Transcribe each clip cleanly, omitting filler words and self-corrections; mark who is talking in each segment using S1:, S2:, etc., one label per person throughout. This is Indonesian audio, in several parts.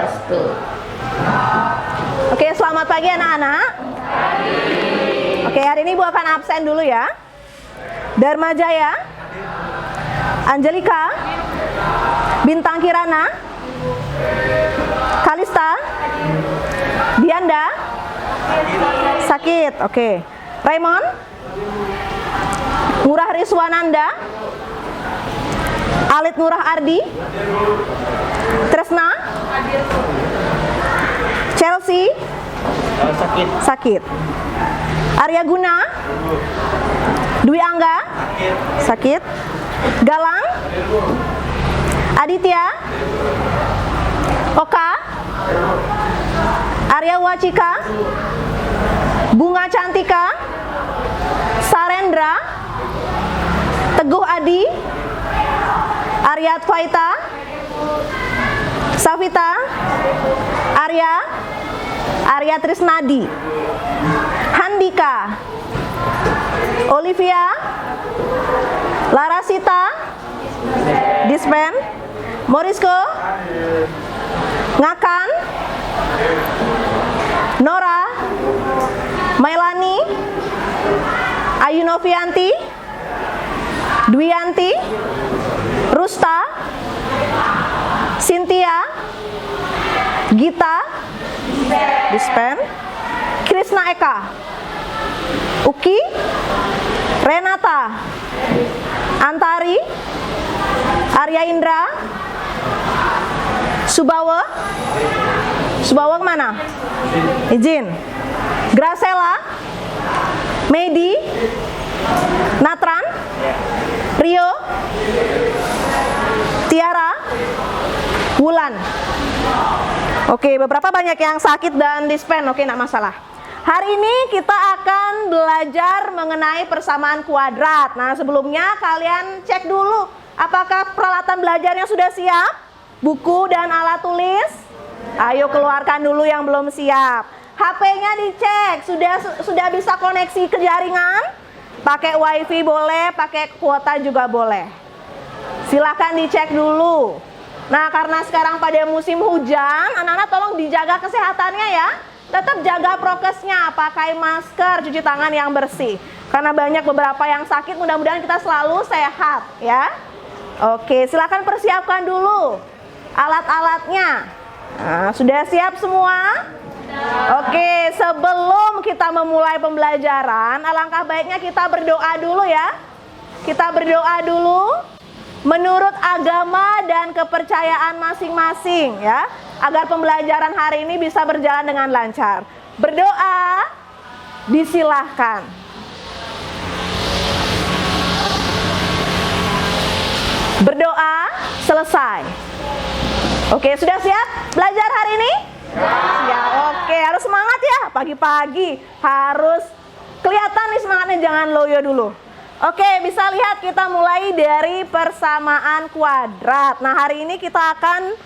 S1: Swastiastu.
S2: Oke, selamat pagi anak-anak. Oke, hari ini Bu akan absen dulu ya. Dharma Jaya, Angelika, Bintang Kirana, Kalista, Dianda, sakit. Oke. Raymond, Murah Riswananda, Alit Nurah Ardi, Tresna, Chelsea, sakit. Arya Guna, Dwi Angga, sakit. Galang, Aditya, Oka, Arya Wacika, Bunga Cantika, Sarendra, Teguh Adi, Aryat Faita, Safita, Arya Trisnadi, Handika, Olivia, Larasita, Dispen, Morisko, Ngakan, Nora, Mailani, Ayu Novianti, Dwianti, Rusta, Cynthia, Gita, Dispen, Krisna Eka, Uki, Renata, Antari, Arya Indra, Subawa kemana? Izin. Gracela, Medi, Natran, Rio, Tiara, Wulan. Oke, beberapa banyak yang sakit dan dispen. Oke, enggak masalah. Hari ini kita akan belajar mengenai persamaan kuadrat. Nah, sebelumnya kalian cek dulu apakah peralatan belajarnya sudah siap? Buku dan alat tulis? Ayo keluarkan dulu yang belum siap. HP-nya dicek, sudah bisa koneksi ke jaringan? Pakai wifi boleh, pakai kuota juga boleh. Silakan dicek dulu. Nah, karena sekarang pada musim hujan, anak-anak tolong dijaga kesehatannya ya. Tetap jaga prokesnya, pakai masker, cuci tangan yang bersih. Karena banyak beberapa yang sakit, mudah-mudahan kita selalu sehat ya. Oke, silakan persiapkan dulu alat-alatnya. Nah, sudah siap semua? Oke, sebelum kita memulai pembelajaran, alangkah baiknya kita berdoa dulu ya. Kita berdoa dulu menurut agama dan kepercayaan masing-masing ya, agar pembelajaran hari ini bisa berjalan dengan lancar. Berdoa disilahkan. Berdoa selesai. Oke, sudah siap belajar hari ini? Ya, oke, harus semangat ya. Pagi-pagi harus kelihatan nih semangatnya, jangan loyo dulu. Oke, bisa lihat kita mulai dari persamaan kuadrat. Nah, hari ini kita akan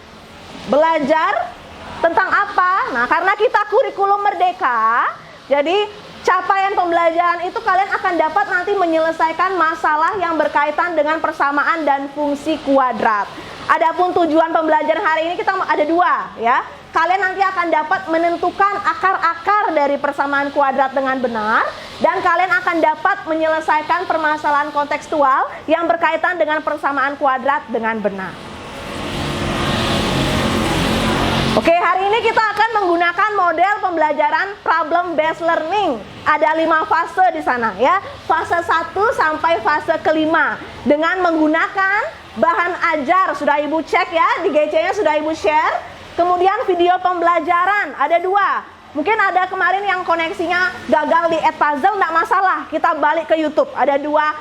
S2: belajar tentang apa? Nah, karena kita kurikulum merdeka, jadi capaian pembelajaran itu kalian akan dapat nanti menyelesaikan masalah yang berkaitan dengan persamaan dan fungsi kuadrat. Adapun tujuan pembelajaran hari ini kita ada dua ya. Kalian nanti akan dapat menentukan akar-akar dari persamaan kuadrat dengan benar, dan kalian akan dapat menyelesaikan permasalahan kontekstual yang berkaitan dengan persamaan kuadrat dengan benar. Oke, hari ini kita akan menggunakan model pembelajaran problem based learning. Ada 5 fase di sana ya. Fase 1 sampai fase kelima dengan menggunakan bahan ajar. Sudah Ibu cek ya, di GC-nya sudah Ibu share. Kemudian video pembelajaran ada 2. Mungkin ada kemarin yang koneksinya gagal di Edpuzzle, enggak masalah. Kita balik ke YouTube. Ada dua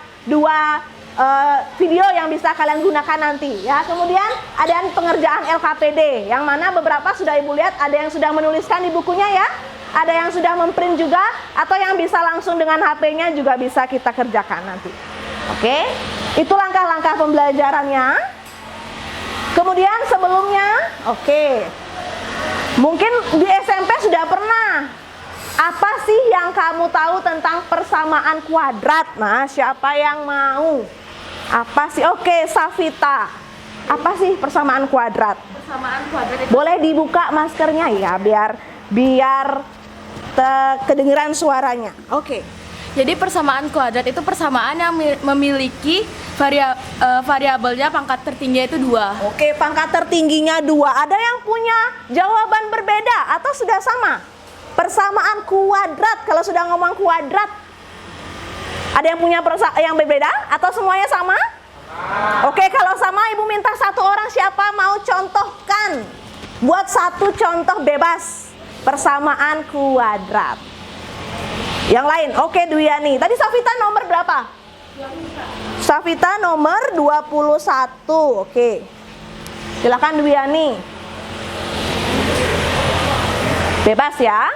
S2: video yang bisa kalian gunakan nanti ya. Kemudian ada pengerjaan LKPD yang mana beberapa sudah Ibu lihat, ada yang sudah menuliskan di bukunya ya. Ada yang sudah memprint juga, atau yang bisa langsung dengan HP-nya juga bisa kita kerjakan nanti. Oke. Itu langkah-langkah pembelajarannya. Kemudian sebelumnya, oke, mungkin di SMP sudah pernah. Apa sih yang kamu tahu tentang persamaan kuadrat? Nah, siapa yang mau? Apa sih? Oke, Safita. Apa sih persamaan kuadrat?
S1: Persamaan kuadrat itu
S2: Boleh dibuka maskernya ya, biar kedengeran suaranya. Oke.
S1: jadi persamaan kuadrat itu persamaan yang memiliki variabelnya pangkat tertinggi itu 2.
S2: Oke, pangkat tertingginya 2. Ada yang punya jawaban berbeda atau sudah sama? Persamaan kuadrat, kalau sudah ngomong kuadrat, ada yang punya yang berbeda atau semuanya sama? Oke, kalau sama Ibu minta satu orang, siapa mau contohkan? Buat satu contoh bebas persamaan kuadrat. Yang lain, oke Dwiani. Tadi Safita nomor berapa? Safita nomor 21. Oke. Silakan Dwiani. Bebas ya.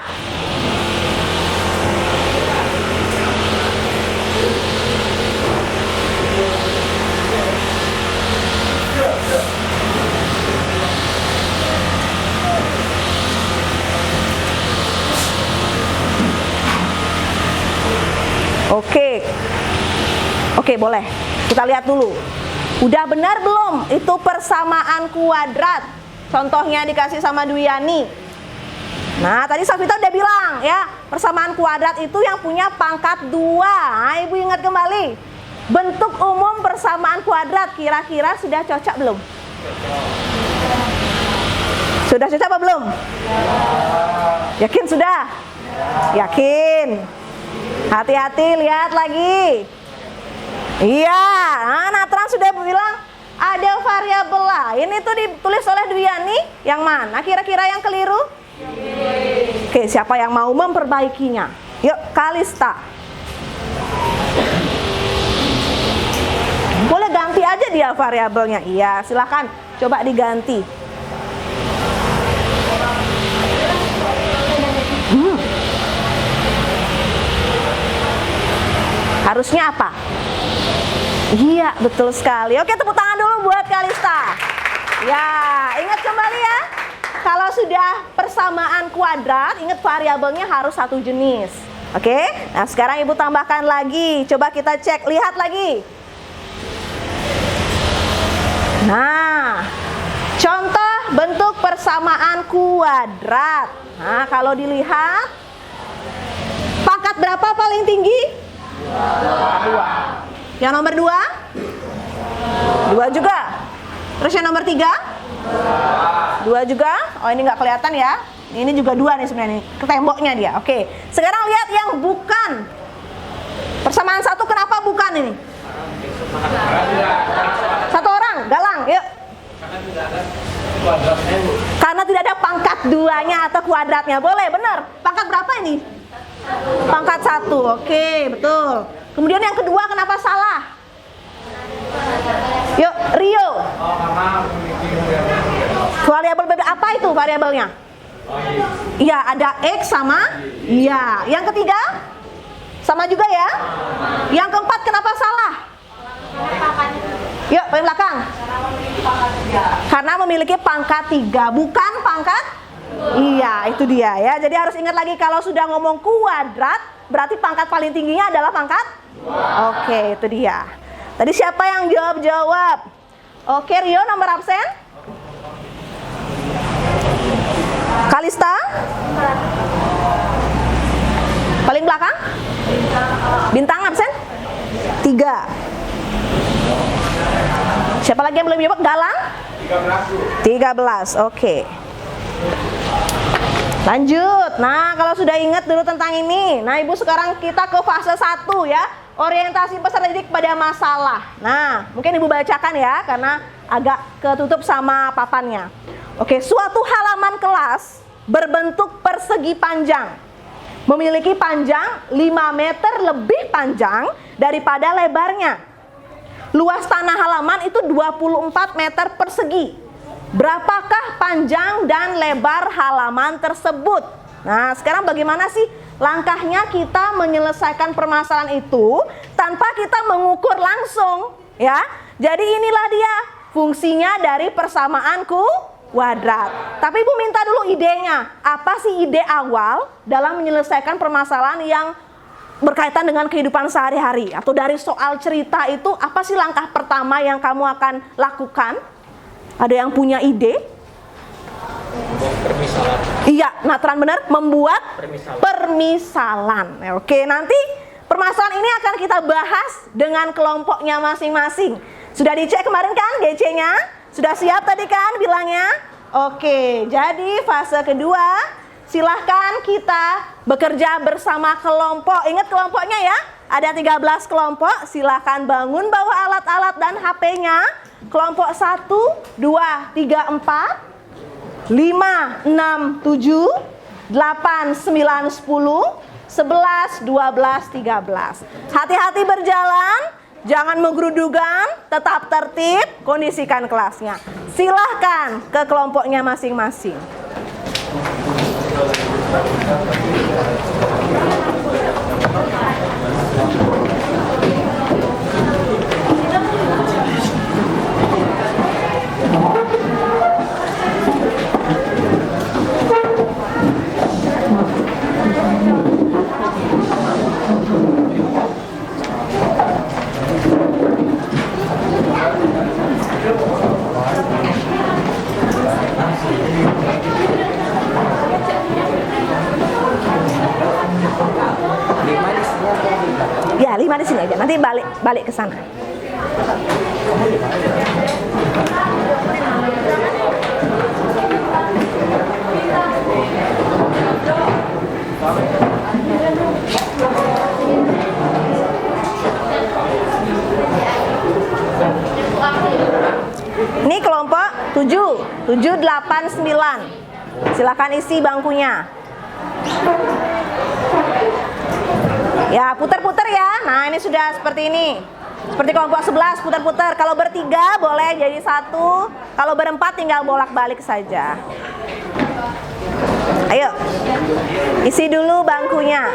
S2: Oke, boleh. Kita lihat dulu. Udah benar belum itu persamaan kuadrat? Contohnya dikasih sama Dwiani. Nah, tadi Safita udah bilang ya, persamaan kuadrat itu yang punya pangkat 2. Nah, Ibu ingat kembali. Bentuk umum persamaan kuadrat kira-kira sudah cocok belum? Sudah cocok apa belum? Yakin sudah? Yakin. Hati-hati, lihat lagi. Iya, Natran sudah bilang ada variabel lain itu ditulis oleh Dwiani. Yang mana kira-kira yang keliru? Oke, siapa yang mau memperbaikinya? Yuk, Kalista. Boleh ganti aja dia variabelnya. Iya, silakan coba diganti. Harusnya apa? Iya, betul sekali. Oke, tepuk tangan dulu buat Kalista. Ya, ingat kembali ya. Kalau sudah persamaan kuadrat, ingat variabelnya harus satu jenis. Oke, nah sekarang Ibu tambahkan lagi. Coba kita cek, lihat lagi. Nah, contoh bentuk persamaan kuadrat. Nah, kalau dilihat, pangkat berapa paling tinggi? 2. Yang nomor 2? 2 juga. Terus yang nomor 3? 2 juga. Oh, ini nggak kelihatan ya. Ini juga 2 nih sebenarnya. Ke temboknya dia. Oke. Sekarang lihat yang bukan. Persamaan 1 kenapa bukan ini? Satu orang, Galang, yuk. Karena tidak ada pangkat 2-nya atau kuadratnya. Boleh, benar. Pangkat berapa ini? Pangkat 1. Oke, betul. Kemudian yang kedua kenapa salah? Yuk, Rio. Variabel beda apa itu variabelnya? Iya, ada X sama iya. Yang ketiga? Sama juga ya? Yang keempat kenapa salah? Yuk, paling belakang. Karena memiliki pangkat 3, bukan pangkat? Iya, itu dia ya. Jadi harus ingat lagi kalau sudah ngomong kuadrat, berarti pangkat paling tingginya adalah pangkat? Oke, itu dia. Tadi siapa yang jawab? Oke, Rio nomor absen? Kalista? Paling belakang? Bintang absen? 3. Siapa lagi yang belum jawab? Galang? 13. Oke. Lanjut. Nah, kalau sudah ingat dulu tentang ini. Nah, Ibu sekarang kita ke fase 1 ya. Orientasi peserta didik pada masalah. Nah, mungkin Ibu bacakan ya, karena agak ketutup sama papannya. Oke, suatu halaman kelas berbentuk persegi panjang. Memiliki panjang 5 meter lebih panjang daripada lebarnya. Luas tanah halaman itu 24 meter persegi. Berapakah panjang dan lebar halaman tersebut? Nah, sekarang bagaimana sih langkahnya kita menyelesaikan permasalahan itu tanpa kita mengukur langsung, ya? Jadi inilah dia fungsinya dari persamaan kuadrat. Tapi Ibu minta dulu idenya. Apa sih ide awal dalam menyelesaikan permasalahan yang berkaitan dengan kehidupan sehari-hari? Atau dari soal cerita itu, apa sih langkah pertama yang kamu akan lakukan? Ada yang punya ide?
S3: Permisalan.
S2: Iya, Natran benar, membuat
S3: Permisalan.
S2: permisalan. Oke, nanti permasalahan ini akan kita bahas dengan kelompoknya masing-masing. Sudah dicek kemarin kan GC-nya? Sudah siap tadi kan bilangnya? Oke, jadi fase kedua, silahkan kita bekerja bersama kelompok. Ingat kelompoknya ya? Ada 13 kelompok, silahkan bangun bawa alat-alat dan HP-nya. Kelompok 1, 2, 3, 4, 5, 6, 7, 8, 9, 10, 11, 12, 13. Hati-hati berjalan, jangan menggerudugan, tetap tertib, kondisikan kelasnya. Silahkan ke kelompoknya masing-masing. Ya, 5 di sini aja. Nanti balik ke sana. Ini kelompok 7, 7, 8, 9. Silakan isi bangkunya. Ya, putar-putar ya. Nah, ini sudah seperti ini. Seperti kelompok 11, putar-putar. Kalau bertiga boleh jadi satu. Kalau berempat tinggal bolak-balik saja. Ayo, isi dulu bangkunya.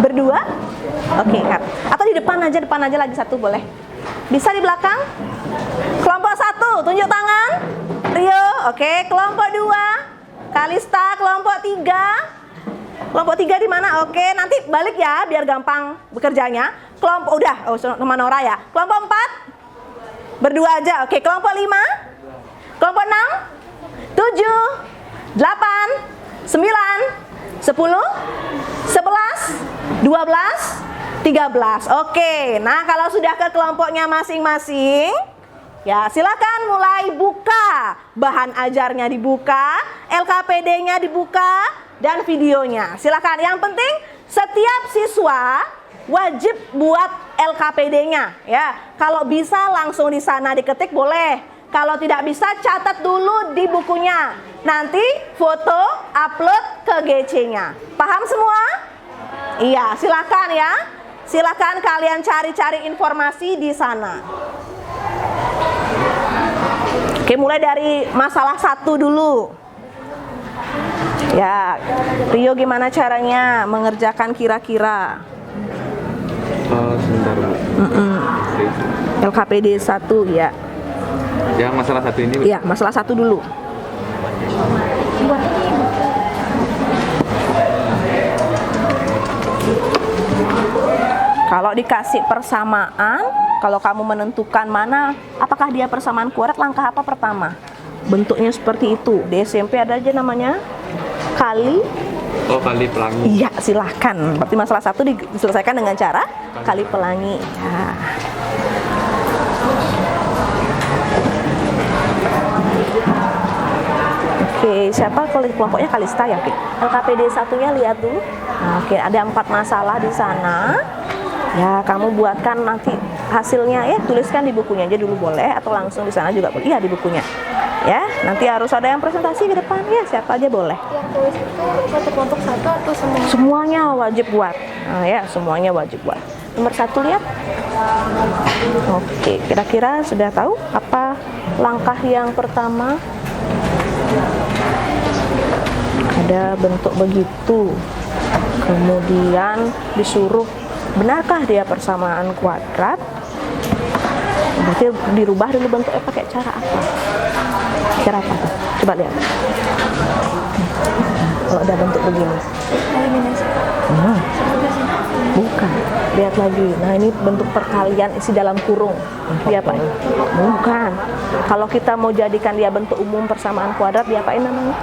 S2: Berdua? Oke, Kak. Atau di depan aja lagi satu boleh. Bisa di belakang? Kelompok 1, tunjuk tangan. Rio, oke. Kelompok 2, Kalista. Kelompok 3. Kelompok 3 di mana? Oke, nanti balik ya biar gampang bekerjanya. Kelompok udah, sama Nora ya. Kelompok 4. Berdua aja. Oke, kelompok 5. Kelompok 6. 7. 8. 9. 10. 11. 12. 13. Oke, nah kalau sudah ke kelompoknya masing-masing, ya silakan mulai buka. Bahan ajarnya dibuka, LKPD-nya dibuka, dan videonya. Silakan. Yang penting setiap siswa wajib buat LKPD-nya. Ya, kalau bisa langsung di sana diketik boleh. Kalau tidak bisa catat dulu di bukunya. Nanti foto upload ke GC-nya. Paham semua? Iya, silakan ya. Silakan kalian cari-cari informasi di sana. Oke, mulai dari masalah 1 dulu. Ya, Rio gimana caranya mengerjakan kira-kira?
S3: Sebentar.
S2: LKPD 1 ya.
S3: Yang masalah 1 ini.
S2: Iya, masalah 1 dulu. Kalau dikasih persamaan, kalau kamu menentukan mana, apakah dia persamaan kuadrat, langkah apa pertama? Bentuknya seperti itu. Di SMP ada aja namanya kali.
S3: Oh, kali pelangi.
S2: Iya, silahkan. Berarti masalah 1 diselesaikan dengan cara kali pelangi. Ya. Oke, siapa kalau kelompoknya Kalista ya? Oke. LKPD 1-nya lihat dulu. Nah, oke, ada 4 masalah di sana. Ya, kamu buatkan nanti hasilnya ya, tuliskan di bukunya aja dulu boleh, atau langsung di sana juga boleh. Iya, di bukunya. Ya, nanti harus ada yang presentasi ke depan ya, siapa aja boleh.
S1: Yang tulis itu satu kelompok 1 atau semua?
S2: Semuanya wajib buat. Nah, ya, semuanya wajib buat. Nomor 1 lihat. Oke, kira-kira sudah tahu apa langkah yang pertama? Ada bentuk begitu. Kemudian disuruh benarkah dia persamaan kuadrat? Berarti dirubah dulu bentuknya pakai cara apa? Cara apa tuh? Coba lihat. Kalau ada bentuk begini. Bukan. Lihat lagi. Nah, ini bentuk perkalian isi dalam kurung. Diapain? Bukan. Kalau kita mau jadikan dia bentuk umum persamaan kuadrat, diapain namanya?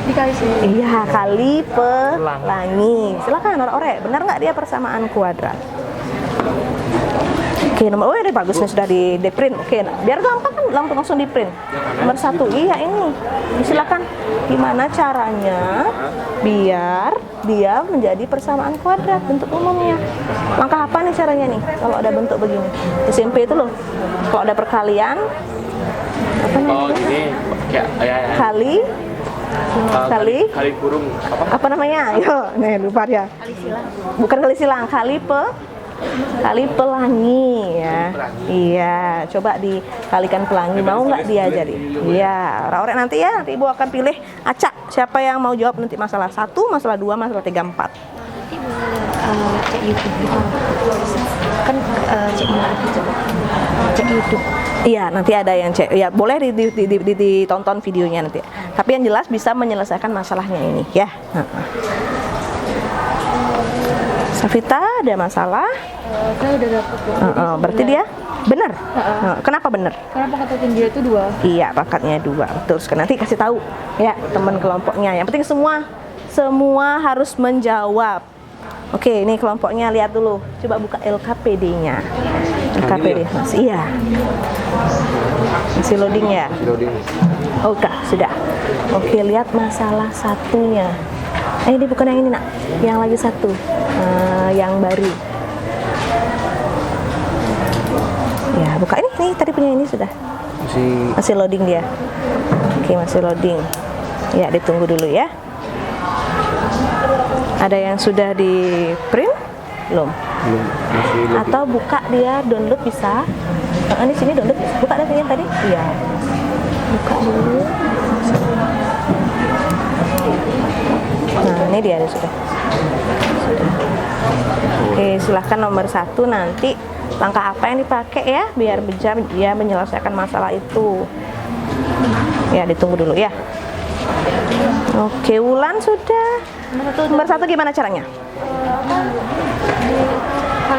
S1: Dikali sini.
S2: Iya, kali pelangi. Silakan orek-orek. Benar nggak dia persamaan kuadrat? Oke, nomor, oh ini bagus nih, sudah di print. Oke, nah, biar gampang kan langsung di print. Nomor 1, iya ini. Silakan. Gimana caranya biar dia menjadi persamaan kuadrat bentuk umumnya? Langkah apa nih caranya nih? Kalau ada bentuk begini, SMP itu loh. Kalau ada perkalian, apa namanya?
S3: Oh ini kayak
S2: kali
S3: kurung
S2: apa namanya? Yo, nih lupa dia.
S1: Kali silang.
S2: Bukan kali silang, kali pelangi ya. Iya, coba dikalikan pelangi, mau nggak dia jadi? Iya, orek nanti ya, nanti Ibu akan pilih acak siapa yang mau jawab nanti masalah 1, masalah 2, masalah 3, 4.
S1: Nanti boleh cek YouTube kan cek YouTube.
S2: Iya, nanti ada yang cek. Ya, boleh ditonton videonya nanti. Tapi yang jelas bisa menyelesaikan masalahnya ini ya. Safita ada masalah?
S1: Saya udah dapet.
S2: Berarti dia benar. Kenapa benar?
S1: Karena pangkat dia itu 2.
S2: Iya, pangkatnya 2. Terus nanti kasih tahu ya teman kelompoknya. Yang penting semua harus menjawab. Oke, ini kelompoknya lihat dulu. Coba buka LKPD-nya. LKPD masih iya. Masih loading ya?
S3: loading.
S2: Oke, sudah. Oke, lihat masalah satunya. Ini bukan yang ini nak, yang lagi satu, yang baru. Ya, buka ini tadi punya ini sudah. Masih loading dia. Oke, masih loading. Ya, ditunggu dulu ya. Ada yang sudah di print? Belum.
S3: Masih loading.
S2: Atau buka dia download bisa. Ini sini download bisa. Buka deh yang tadi. Iya. Buka dulu. Nah, ini dia sudah. Oke, silahkan nomor 1 nanti langkah apa yang dipakai ya biar bisa dia menyelesaikan masalah itu. Ya, ditunggu dulu ya. Oke, Wulan sudah. Nomor 1 gimana caranya?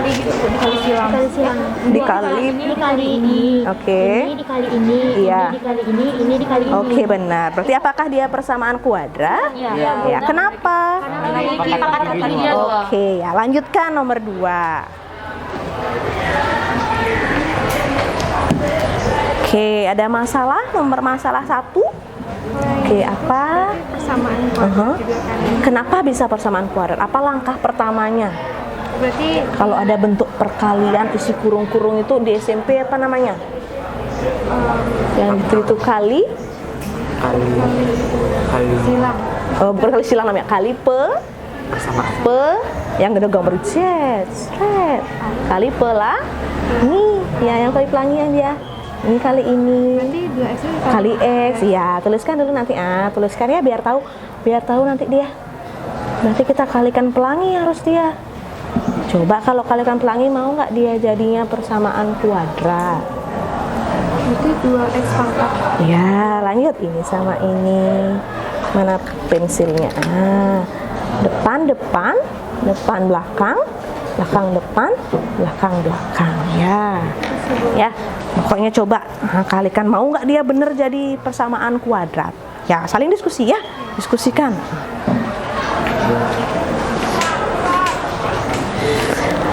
S1: Dikali silang.
S2: Dikali.
S4: Ini dikali ini.
S2: Oke.
S4: Ini dikali ini.
S2: Iya.
S4: Ini dikali ini dikali ini.
S2: Oke, benar. Berarti apakah dia persamaan kuadrat?
S4: Iya.
S2: Ya, kenapa?
S4: Karena memiliki pangkat tertingginya 2.
S2: Oke, ya lanjutkan nomor 2. Oke, ada masalah nomor masalah 1. Oke, apa?
S1: Persamaan kuadrat juga kan.
S2: Kenapa bisa persamaan kuadrat? Apa langkah pertamanya?
S1: Berarti
S2: Kalau ada bentuk perkalian isi kurung-kurung itu di SMP apa namanya? Yang itu kali
S1: silang.
S2: Oh, bukan kali silang namanya, kali yang gede gambar jet, kali pelangi, ya yang kali pelangi yang dia. Ini kali ini.
S1: Nanti 2x itu
S2: Kali X, ya tuliskan dulu nanti. Tuliskan ya biar tahu nanti dia. Berarti kita kalikan pelangi harus dia. Coba kalau kalikan pelangi mau nggak dia jadinya persamaan kuadrat?
S1: berarti 2x pangkat.
S2: Ya, lanjut ini sama ini. Mana pensilnya? Depan belakang, belakang depan, belakang belakang. Ya, pokoknya coba kalikan mau nggak dia bener jadi persamaan kuadrat. Ya, saling diskusi ya, diskusikan.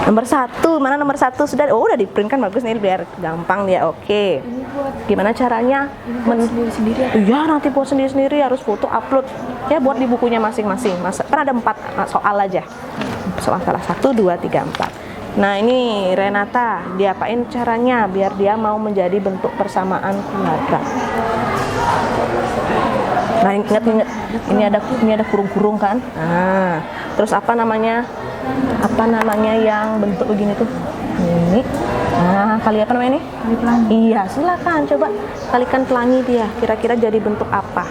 S2: Nomor 1, mana nomor 1 sudah? Oh, udah di print kan, bagus nih biar gampang dia. Oke. Gimana caranya?
S1: Sendiri-sendiri.
S2: Iya, nanti buat sendiri-sendiri, harus foto upload. Ya, buat di bukunya masing-masing. Kan ada 4 soal aja. Soal salah 1, 2, 3, 4. Nah, ini Renata, diapain caranya biar dia mau menjadi bentuk persamaan kuadrat? Nah, ingat ini ada kurung-kurung kan? Nah, terus apa namanya yang bentuk begini tuh? Ini. Nah, kali apa namanya ini?
S1: Kali pelangi.
S2: Iya, silakan coba kalikan pelangi dia. Kira-kira jadi bentuk apa?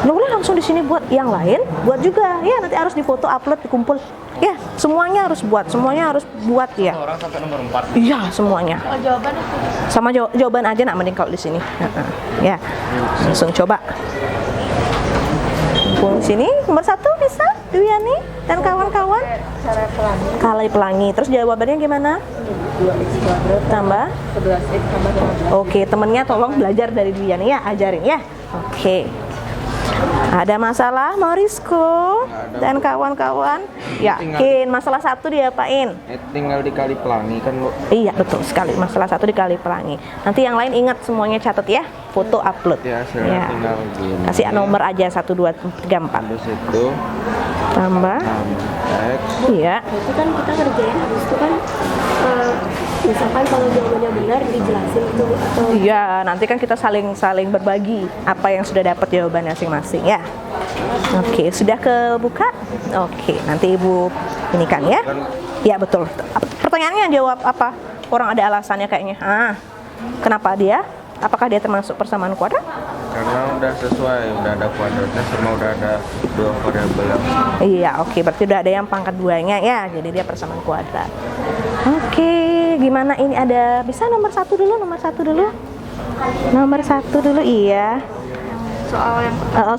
S2: Boleh langsung di sini buat, yang lain buat juga ya, nanti harus difoto, upload, dikumpul ya, semuanya harus buat ya.
S3: Orang sampai nomor 4.
S2: Iya, semuanya.
S1: Oh, jawaban itu.
S2: Sama jawaban aja nak, mending kalau di sini. Ya, langsung coba. Di sini nomor 1 bisa Dwiani dan kawan-kawan. Kali pelangi. Terus jawabannya gimana?
S4: 2x kuadrat
S2: Tambah.
S4: 11x tambah 15.
S2: Oke, temennya tolong belajar dari Dwiani ya, ajarin ya. Oke. Ada masalah Marisko dan kawan-kawan? Yakin masalah 1 diapain?
S3: Tinggal dikali pelangi kan, Bu.
S2: Iya, betul sekali. Masalah 1 dikali pelangi. Nanti yang lain ingat semuanya, catat ya. Foto, upload.
S3: Ya, hasilnya tinggal gini.
S2: Kasih nomor aja 1, 2, 3, 4.
S3: Habis itu
S2: Tambah.
S3: X.
S2: Iya.
S4: Itu kan kita kerjain habis itu kan misalkan kalau jawabannya benar dijelasin itu atau
S2: Iya, nanti kan kita saling berbagi apa yang sudah dapat jawaban masing-masing ya. Oke, sudah kebuka? Oke, nanti Ibu ini kan ya. Ya, betul. Pertanyaannya jawab apa? Orang ada alasannya kayaknya. Kenapa dia? Apakah dia termasuk persamaan kuadrat?
S3: Karena udah sesuai, udah ada kuadratnya sama udah ada 2 variabel yang sama.
S2: Iya, oke. Berarti udah ada yang pangkat 2-nya ya. Jadi dia persamaan kuadrat. Oke, gimana ini ada? Bisa nomor 1 dulu, nomor 1 dulu. Nomor 1 dulu, iya.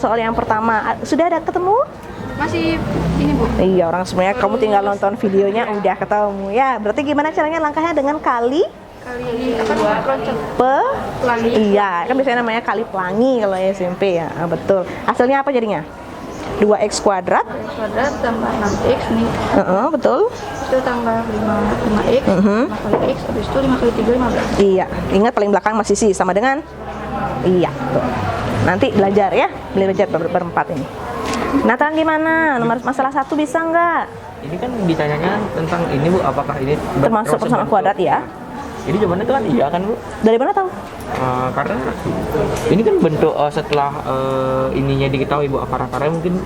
S2: Soal yang pertama. Sudah ada ketemu?
S1: Masih ini, Bu.
S2: Iya, orang semuanya kamu tinggal nonton videonya udah ketemu ya. Berarti gimana caranya? Langkahnya dengan kali pelangi. Iya, kan biasanya namanya kali pelangi kalau SMP ya. Betul. Hasilnya apa jadinya? 2x kuadrat.
S1: Kuadrat tambah 6x nih.
S2: Betul.
S1: Itu tambah 5x. 5 kali x, habis itu 5 kali 3, 15.
S2: Iya, ingat paling belakang masih sih sama dengan iya. Tuh. Nanti belajar ya, belajar berempat ini. Nathan gimana? Nomor masalah 1 bisa nggak?
S5: Ini kan ditanyanya tentang ini, Bu, apakah ini
S2: Termasuk persamaan kuadrat ya?
S5: Ini jawabannya itu kan iya kan, Bu?
S2: Dari mana tahu?
S5: Karena ini kan bentuk setelah ininya diketahui, Bu, akar-akarnya mungkin.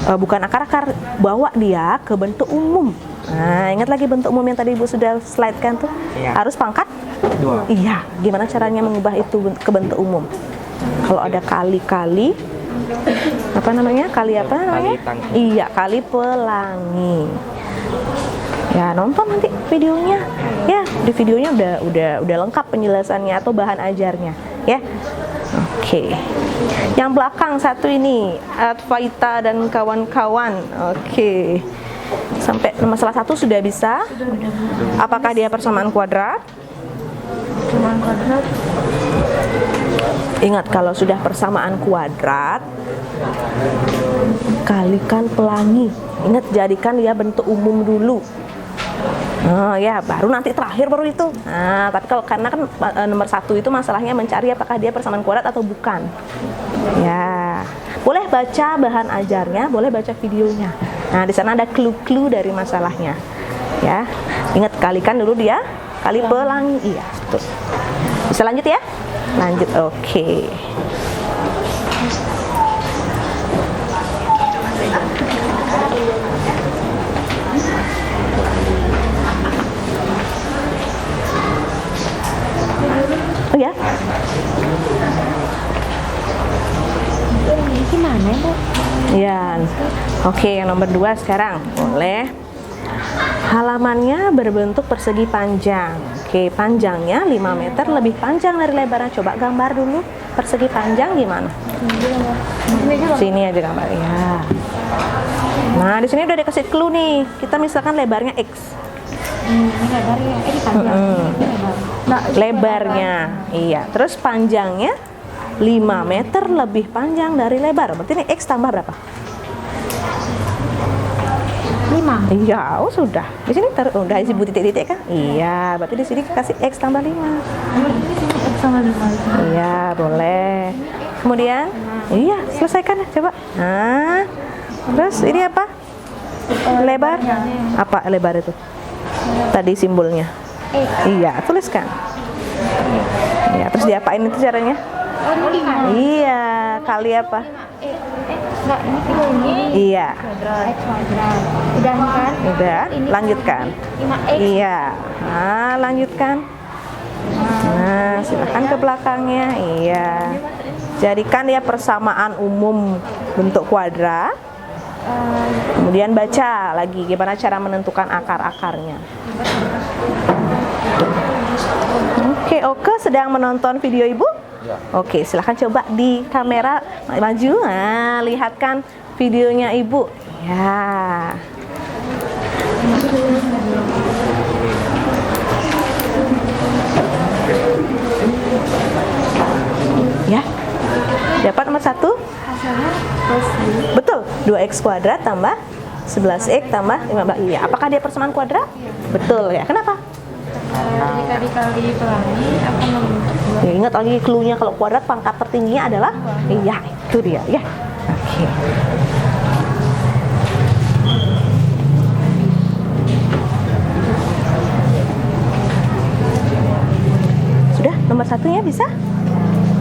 S2: Bukan akar-akar, bawa dia ke bentuk umum. Nah, ingat lagi bentuk umum yang tadi Ibu sudah slide kan tuh?
S5: Iya.
S2: Harus pangkat
S5: 2.
S2: Iya, gimana caranya mengubah itu ke bentuk umum? Kalau ada kali-kali, apa namanya? Kali apa namanya?
S5: Kali tangki.
S2: Iya, kali pelangi. Ya, nonton nanti videonya. Ya, di videonya udah lengkap penjelasannya atau bahan ajarnya, ya. Oke. Yang belakang 1 ini, Advaita dan kawan-kawan. Oke. Sampai masalah 1 sudah bisa? Apakah dia persamaan kuadrat?
S1: Persamaan kuadrat.
S2: Ingat, kalau sudah persamaan kuadrat, kalikan pelangi. Ingat, jadikan dia bentuk umum dulu. Ya, baru nanti terakhir baru itu. Tapi kalau karena kan nomor 1 itu masalahnya mencari apakah dia persamaan kuadrat atau bukan. Ya, boleh baca bahan ajarnya, boleh baca videonya. Nah, di sana ada clue-clue dari masalahnya. Ya, ingat, kalikan dulu dia, kali pelangi. Iya, betul. Bisa lanjut ya? Lanjut, oke. Oh ya?
S4: gimana, Bu?
S2: Ya, oke, yang nomor 2 sekarang. Boleh. Halamannya berbentuk persegi panjang. Oke, panjangnya 5 meter lebih panjang dari lebarnya. Coba gambar dulu persegi panjang gimana? Sini aja gambar ya. Nah, di sini udah dikasih clue nih. Kita misalkan lebarnya X.
S4: Ini lebarnya, ini panjang. Ini lebar.
S2: Nah, lebarnya. Iya, terus panjangnya 5 meter lebih panjang dari lebar. Berarti ini X tambah berapa?
S4: 5.
S2: Iya, oh sudah. Di sini udah isi titik-titik kan? Iya, berarti di sini kasih X tambah 5.
S4: X sama 5.
S2: Iya, boleh. Kemudian, iya, selesaikan coba. Nah, terus ini apa? Lebar? Apa lebar itu? Tadi simbolnya. Iya, tuliskan. Iya, terus diapain itu caranya?
S4: Oh, ini 5.
S2: Iya, kali apa?
S4: Enggak, ini
S2: Iya,
S4: X kuadrat. Udah kan?
S2: udah. Lanjutkan.
S4: 5X.
S2: Iya, nah lanjutkan. Nah, silakan ke belakangnya. Iya. Jadikan ya persamaan umum bentuk kuadrat. Kemudian baca lagi gimana cara menentukan akar-akarnya. Oke, sedang menonton video Ibu?
S3: Ya.
S2: Oke, silahkan coba di kamera maju. Nah, lihatkan videonya Ibu. Ya. Ya. Dapat nomor 1? Betul. 2x kuadrat tambah 11x tambah 15. Iya. Apakah dia persamaan kuadrat? Betul ya. Kenapa?
S1: Jika dikali pelangi akan membentuk dua.
S2: Ya, ingat lagi clue-nya kalau kuadrat pangkat tertingginya adalah iya, itu dia ya. Oke. Sudah, nomor 1-nya bisa?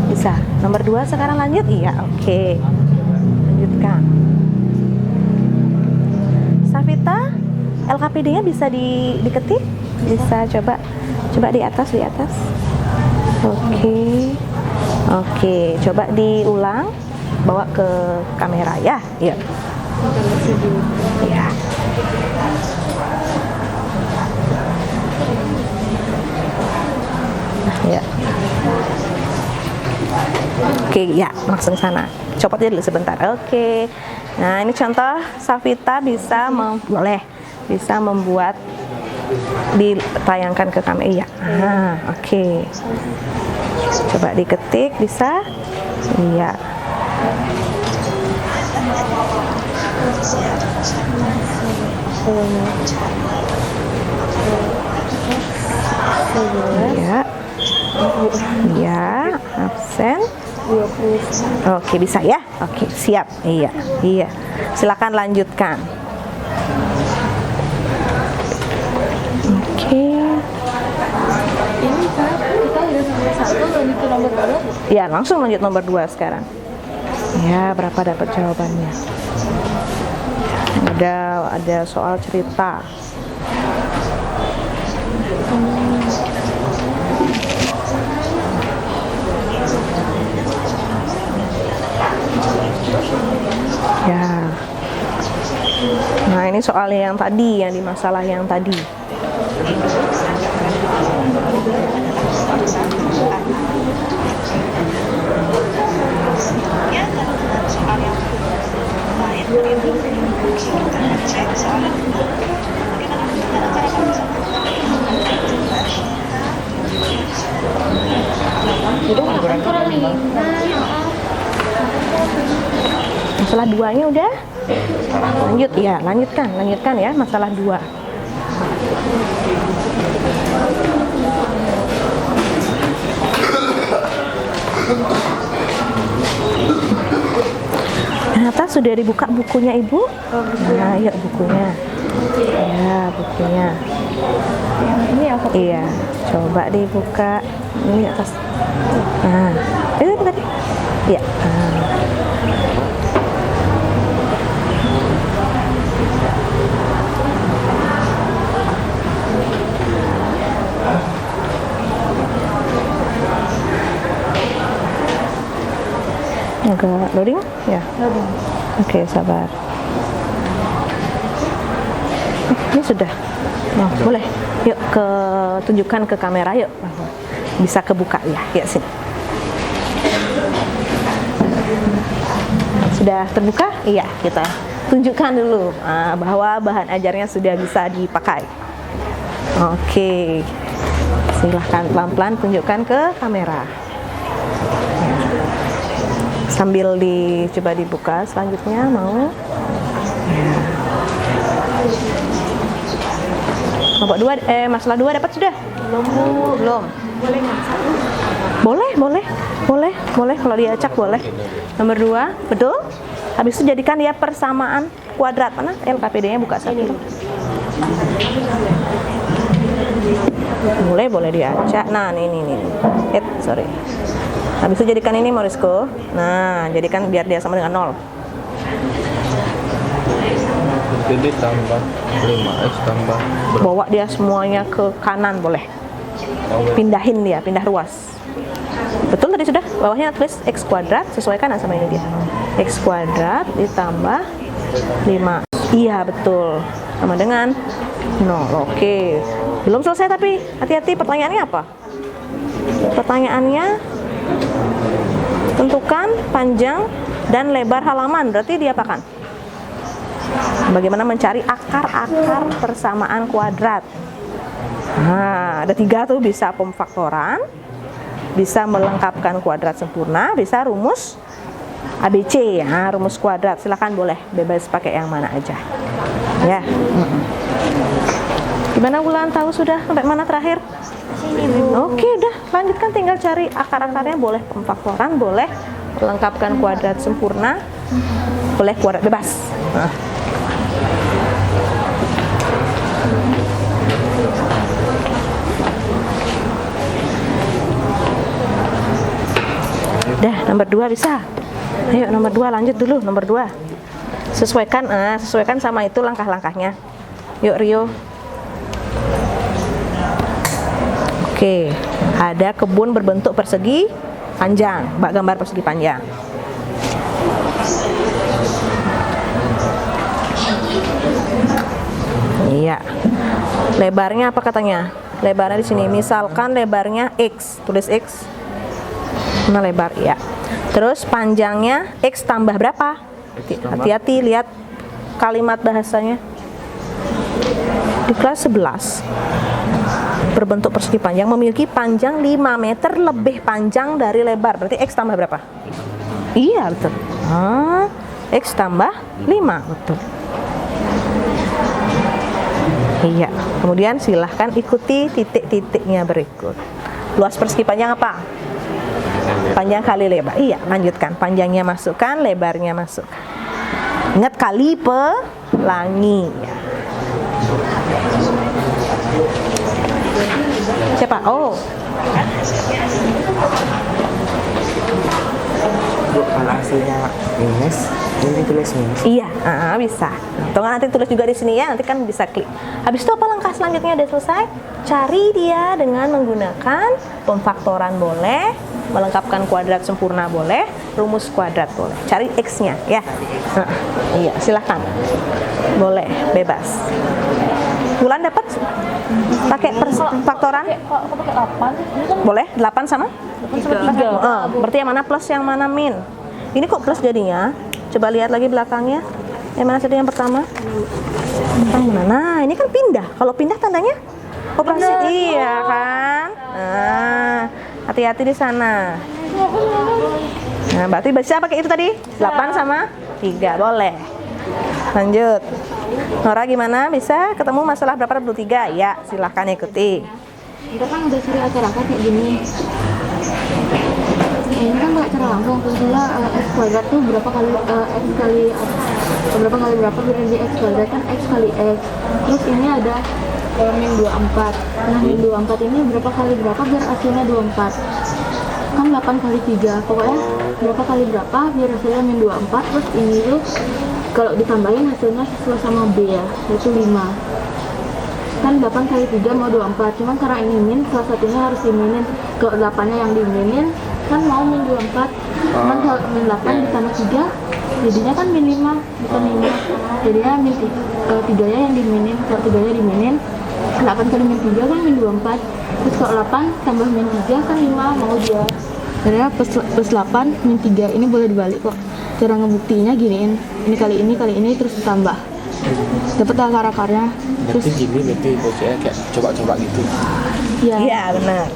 S2: Bisa. Nomor 2 sekarang lanjut? Iya, oke. Lanjutkan. Safita, LKPD-nya bisa diketik? Bisa, coba di atas, Oke, coba diulang, bawa ke kamera ya. Iya. Iya. Nah, ya. Oke, ya, langsung sana. Copot aja dulu sebentar. Oke. Nah, ini contoh Safita bisa bisa membuat, ditayangkan ke kamera. Iya. Oke. Coba diketik, bisa? Iya. Iya. Iya, absen. Oke, bisa ya? Oke, siap. Iya. Silakan lanjutkan. Oke.
S1: Ini kan kita udah sampai 1, lanjut ke nomor 2.
S2: Ya, langsung lanjut nomor 2 sekarang. Ya, berapa dapat jawabannya? Ada soal cerita. Ya. Nah, ini soal yang tadi, yang di masalah yang tadi. Masalah 2-nya udah? Lanjut ya, lanjutkan ya masalah 2. Ternyata sudah dibuka bukunya Ibu? Nah, yuk bukunya. Ya, bukunya.
S1: Ini apa?
S2: Iya, coba dibuka. Ini atas. Nah, itu buka deh. Iya. Agak loading? Ya.
S1: Loading.
S2: Oke, sabar. Ini sudah. Nah, boleh. Yuk tunjukkan ke kamera yuk. Bisa kebuka ya. Ya, sini. Sudah terbuka? Iya, kita tunjukkan dulu bahwa bahan ajarnya sudah bisa dipakai. Oke. Silahkan pelan-pelan tunjukkan ke kamera. Sambil coba dibuka selanjutnya, mau? Ya. Nomor 2, masalah 2 dapat sudah? Belum. Boleh kalau diacak boleh. Nomor 2, betul? Habis itu jadikan dia persamaan kuadrat. Mana LKPD-nya buka satu. Boleh diacak. Nah, ini. Sorry. Habis itu jadikan ini Morisco. Nah, jadikan biar dia sama dengan 0.
S3: Jadi tambah 5x tambah
S2: Bawa dia semuanya ke kanan boleh. Pindahin dia, pindah ruas. Betul tadi sudah? Bawahnya tulis X kuadrat, sesuaikan sama ini dia. X kuadrat ditambah 5. Iya, betul. Sama dengan 0. Oke. Belum selesai tapi hati-hati, pertanyaannya apa? Pertanyaannya tentukan panjang dan lebar halaman. Berarti diapakan? Bagaimana mencari akar-akar persamaan kuadrat. Nah, ada 3 tuh, bisa pemfaktoran, bisa melengkapkan kuadrat sempurna, bisa rumus ABC ya, rumus kuadrat. Silakan boleh bebas pakai yang mana aja. Ya. Gimana Wulan, tahu sudah sampai mana terakhir? Oke, udah lanjutkan, tinggal cari akar-akarnya. Boleh pemfaktoran, boleh melengkapkan kuadrat sempurna, boleh kuadrat bebas. Dah, nomor 2 bisa. Ayo nomor 2 lanjut dulu, nomor 2. Sesuaikan sama itu langkah-langkahnya. Yuk Rio. Oke, ada kebun berbentuk persegi panjang. Mbak gambar persegi panjang. Iya. Lebarnya apa katanya? Lebarnya di sini. Misalkan lebarnya X, tulis X. Mana lebar? Ya. Terus panjangnya X tambah berapa? Hati-hati, lihat kalimat bahasanya. Di kelas 11. Berbentuk persegi panjang, memiliki panjang 5 meter lebih panjang dari lebar. Berarti X tambah berapa? Iya, betul. X tambah 5, betul. Iya. Kemudian silahkan ikuti titik-titiknya berikut. Luas persegi panjang apa? Panjang kali lebar. Iya, lanjutkan. Panjangnya masukkan, lebarnya masukkan. Ingat kali pelangi. Ya. Siapa? Oh.
S5: Bu, kalau hasilnya minus, ini tulis minus.
S2: Iya, bisa. Atau nanti tulis juga di sini ya, nanti kan bisa klik. Habis itu apa langkah selanjutnya udah selesai? Cari dia dengan menggunakan pemfaktoran boleh, melengkapkan kuadrat sempurna boleh, rumus kuadrat boleh. Cari X-nya ya. Iya, silahkan. Boleh, bebas. Wulan dapat pakai faktoran?
S1: Pakai 8.
S2: Boleh, 8 sama? 3. Berarti yang mana plus, yang mana min? Ini kok plus jadinya? Coba lihat lagi belakangnya. Yang mana tadi yang pertama? Yang mana? Ini kan pindah. Kalau pindah tandanya operasi. Iya kan? Nah, hati-hati di sana. Nah, berarti bisa pakai itu tadi? 8 sama 3, boleh. Lanjut. Nora gimana? Bisa ketemu masalah berapa? 23? Ya, silahkan ikuti.
S4: Kita kan udah cari akar-akar kayak gini. Ini kan nggak cara langsung. Misalnya X kuadrat tuh berapa kali X kali berapa berarti X kuadrat kan X kali X. Terus ini ada min 24. Nah, min 24 ini berapa kali berapa biar hasilnya 24. Kan 8 kali 3. Pokoknya berapa kali berapa biar hasilnya min 24. Terus ini tuh kalau ditambahin hasilnya sesuai sama B ya, yaitu 5. Kan 8 kali 3 mau 24, cuman karena ini min, salah satunya harus diminin. Kalau 8 nya yang diminin, kan mau min 24. Cuman kalau min 8 ditambah 3, jadinya kan min 5, bukan 5. Jadinya min 3 nya yang diminin. Kalau 3 nya diminin, 8 kali min 3 kan min 24. Terus kalau 8 tambah min 3 kan 5, mau dia. Jadinya plus 8 min 3, ini boleh dibalik kok. Cara ngebuktinya giniin, ini kali ini terus ditambah, dapat akar-akarnya. Terus
S5: gini berarti bocahnya kayak coba-coba gitu.
S2: Iya, benar.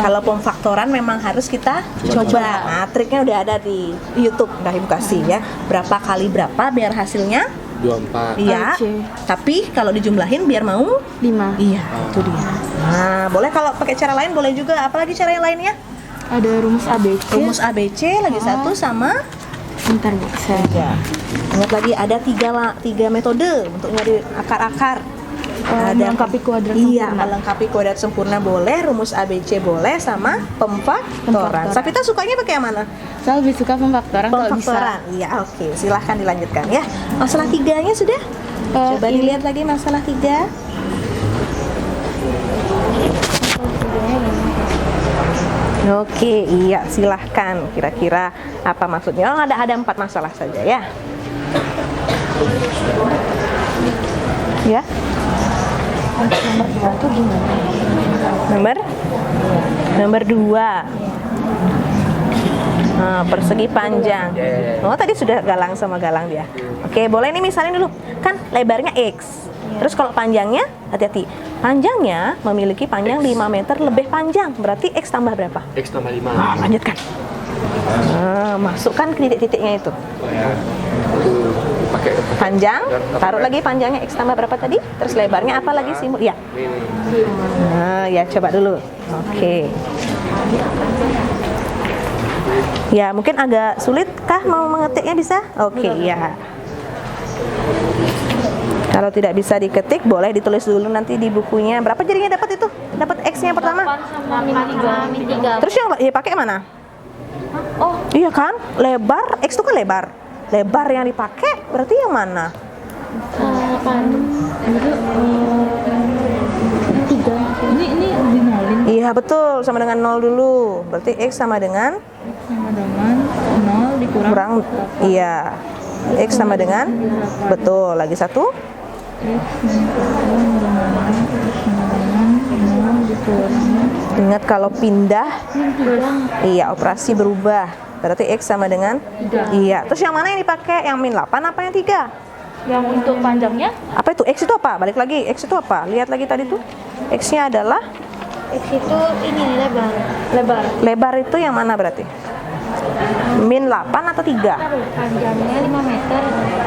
S2: Kalau pemfaktoran memang harus kita coba. Nah, triknya udah ada di YouTube, udah Ibu kasih ya. Berapa kali berapa biar hasilnya
S5: 24.
S2: Iya. Tapi kalau dijumlahin biar mau
S4: 5.
S2: Iya, itu dia. Nah, boleh kalau pakai cara lain boleh juga. Apalagi cara yang lainnya?
S4: Ada rumus ABC.
S2: Rumus ABC lagi satu sama
S4: Bentar Bu, saya.
S2: Ingat lagi ada 3 metode untuk nyari akar-akar.
S4: Melengkapi kuadrat
S2: Iya,
S4: sempurna.
S2: melengkapi kuadrat sempurna boleh, rumus ABC boleh, sama pemfaktoran. Sapita sukanya pakai yang mana?
S4: Saya lebih suka pemfaktoran kalau bisa.
S2: Pemfaktoran. Iya, oke. Silahkan dilanjutkan ya. Masalah 3-nya sudah? Coba dilihat lagi masalah 3. Oke, iya silahkan. Kira-kira apa maksudnya? Oh, ada 4 masalah saja ya. Ya.
S4: Nomor 2 tuh gimana?
S2: Nomor 2. Nah, persegi panjang. Oh, tadi sudah galang sama galang dia. Oke, boleh nih misalnya dulu. Kan lebarnya X. Terus kalau panjangnya, hati-hati. Panjangnya memiliki panjang 5 meter lebih panjang. Berarti X tambah berapa?
S5: X tambah 5.
S2: Nah, lanjutkan. Nah, masukkan ke titik-titiknya itu.
S5: Pakai
S2: Panjang, taruh lagi panjangnya X tambah berapa tadi? Terus lebarnya apa lagi sih? Ya. Nah, ya coba dulu. Oke. Ya, mungkin agak sulit kah mau mengetiknya bisa? Oke, ya. Kalau tidak bisa diketik, boleh ditulis dulu nanti di bukunya. Berapa jadinya dapat itu? Dapat X-nya pertama?
S4: Min 3.
S2: Terus yang pakai mana?
S4: Oh,
S2: Iya kan? Lebar, X itu kan lebar. Lebar yang dipakai berarti yang mana?
S4: tiga. Ini dinolin
S2: Iya betul, sama dengan 0 dulu. Berarti X sama dengan
S4: sama dengan 0 dikurang
S2: kurang, iya. X sama dengan, betul, lagi satu. Ingat kalau pindah, iya operasi berubah. Berarti X sama dengan, iya. Terus yang mana yang dipakai? Yang min 8 apa yang 3?
S1: Yang untuk panjangnya
S2: Apa itu? X itu apa? Balik lagi, X itu apa? Lihat lagi tadi tuh. X-nya adalah,
S4: X itu ini lebar.
S2: lebar itu yang mana berarti? Min 8 atau 3?
S4: Panjangnya 5 meter.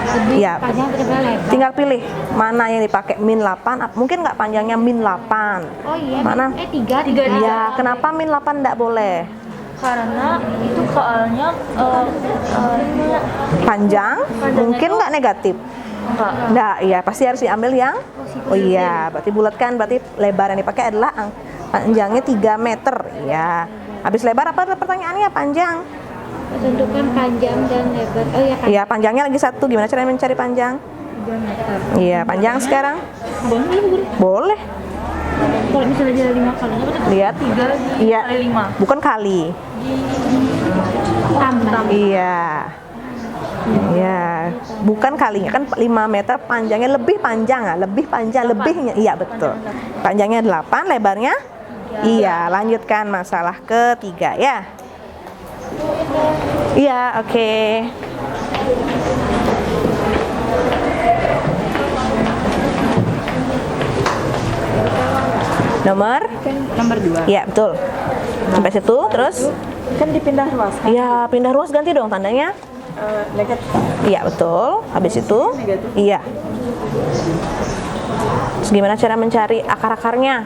S4: Lebih
S2: Iya.
S4: panjang daripada lebar.
S2: Tinggal pilih mana yang dipakai, min 8. Mungkin nggak panjangnya min 8.
S4: Oh iya.
S2: Mana?
S4: 3.
S2: Iya, kenapa min 8 nggak boleh?
S1: karena itu soalnya
S2: Panjang, mungkin nggak negatif? Nggak, iya pasti harus diambil yang, oh iya, berarti bulatkan, berarti lebar yang dipakai adalah panjangnya 3 meter. Iya. Habis lebar apa pertanyaannya? Panjang.
S4: Tentukan panjang dan lebar. Oh iya,
S2: Iya, panjangnya lagi satu. Gimana caranya mencari panjang?
S4: 3 meter.
S2: Iya, panjang sekarang.
S4: Boleh.
S2: Boleh.
S4: Kalau misalnya dia 5 kali,
S2: Lihat.
S1: 3
S2: Iya.
S1: kali 5.
S2: Bukan kali.
S4: tambah.
S2: Iya. Iya, bukan kalinya kan 5 meter panjangnya lebih panjang ya, lebih panjang, lebihnya. Iya, betul. Panjangnya 8, lebarnya? Iya, lanjutkan masalah ketiga ya. Iya, oke. Nomor
S1: 2.
S2: Iya, betul. Sampai situ, terus?
S1: Kan dipindah ruas.
S2: Iya, pindah ruas ganti dong tandanya.
S1: Negatif.
S2: Iya, betul. Habis itu? Iya. Terus gimana cara mencari akar-akarnya?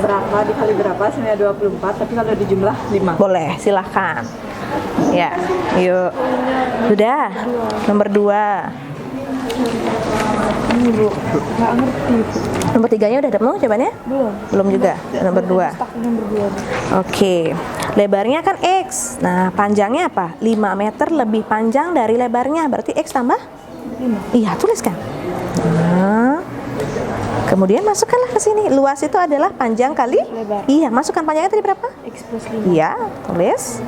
S1: Berapa dikali berapa? Sebenarnya 24, tapi kalau dijumlah 5.
S2: Boleh, silahkan. Ya, yuk. Sudah. Nomor 2.
S1: Nggak ngerti.
S2: Nomor 3-nya udah ketemu jawabannya? Belum juga. Nomor 2. Oke. Lebarnya kan X. Nah, panjangnya apa? 5 meter lebih panjang dari lebarnya. Berarti X tambah? 5. Iya, tuliskan. Nah, kemudian masukkanlah ke sini. Luas itu adalah panjang kali lebar. Iya, masukkan panjangnya tadi berapa?
S1: X plus 5.
S2: Iya, tulis.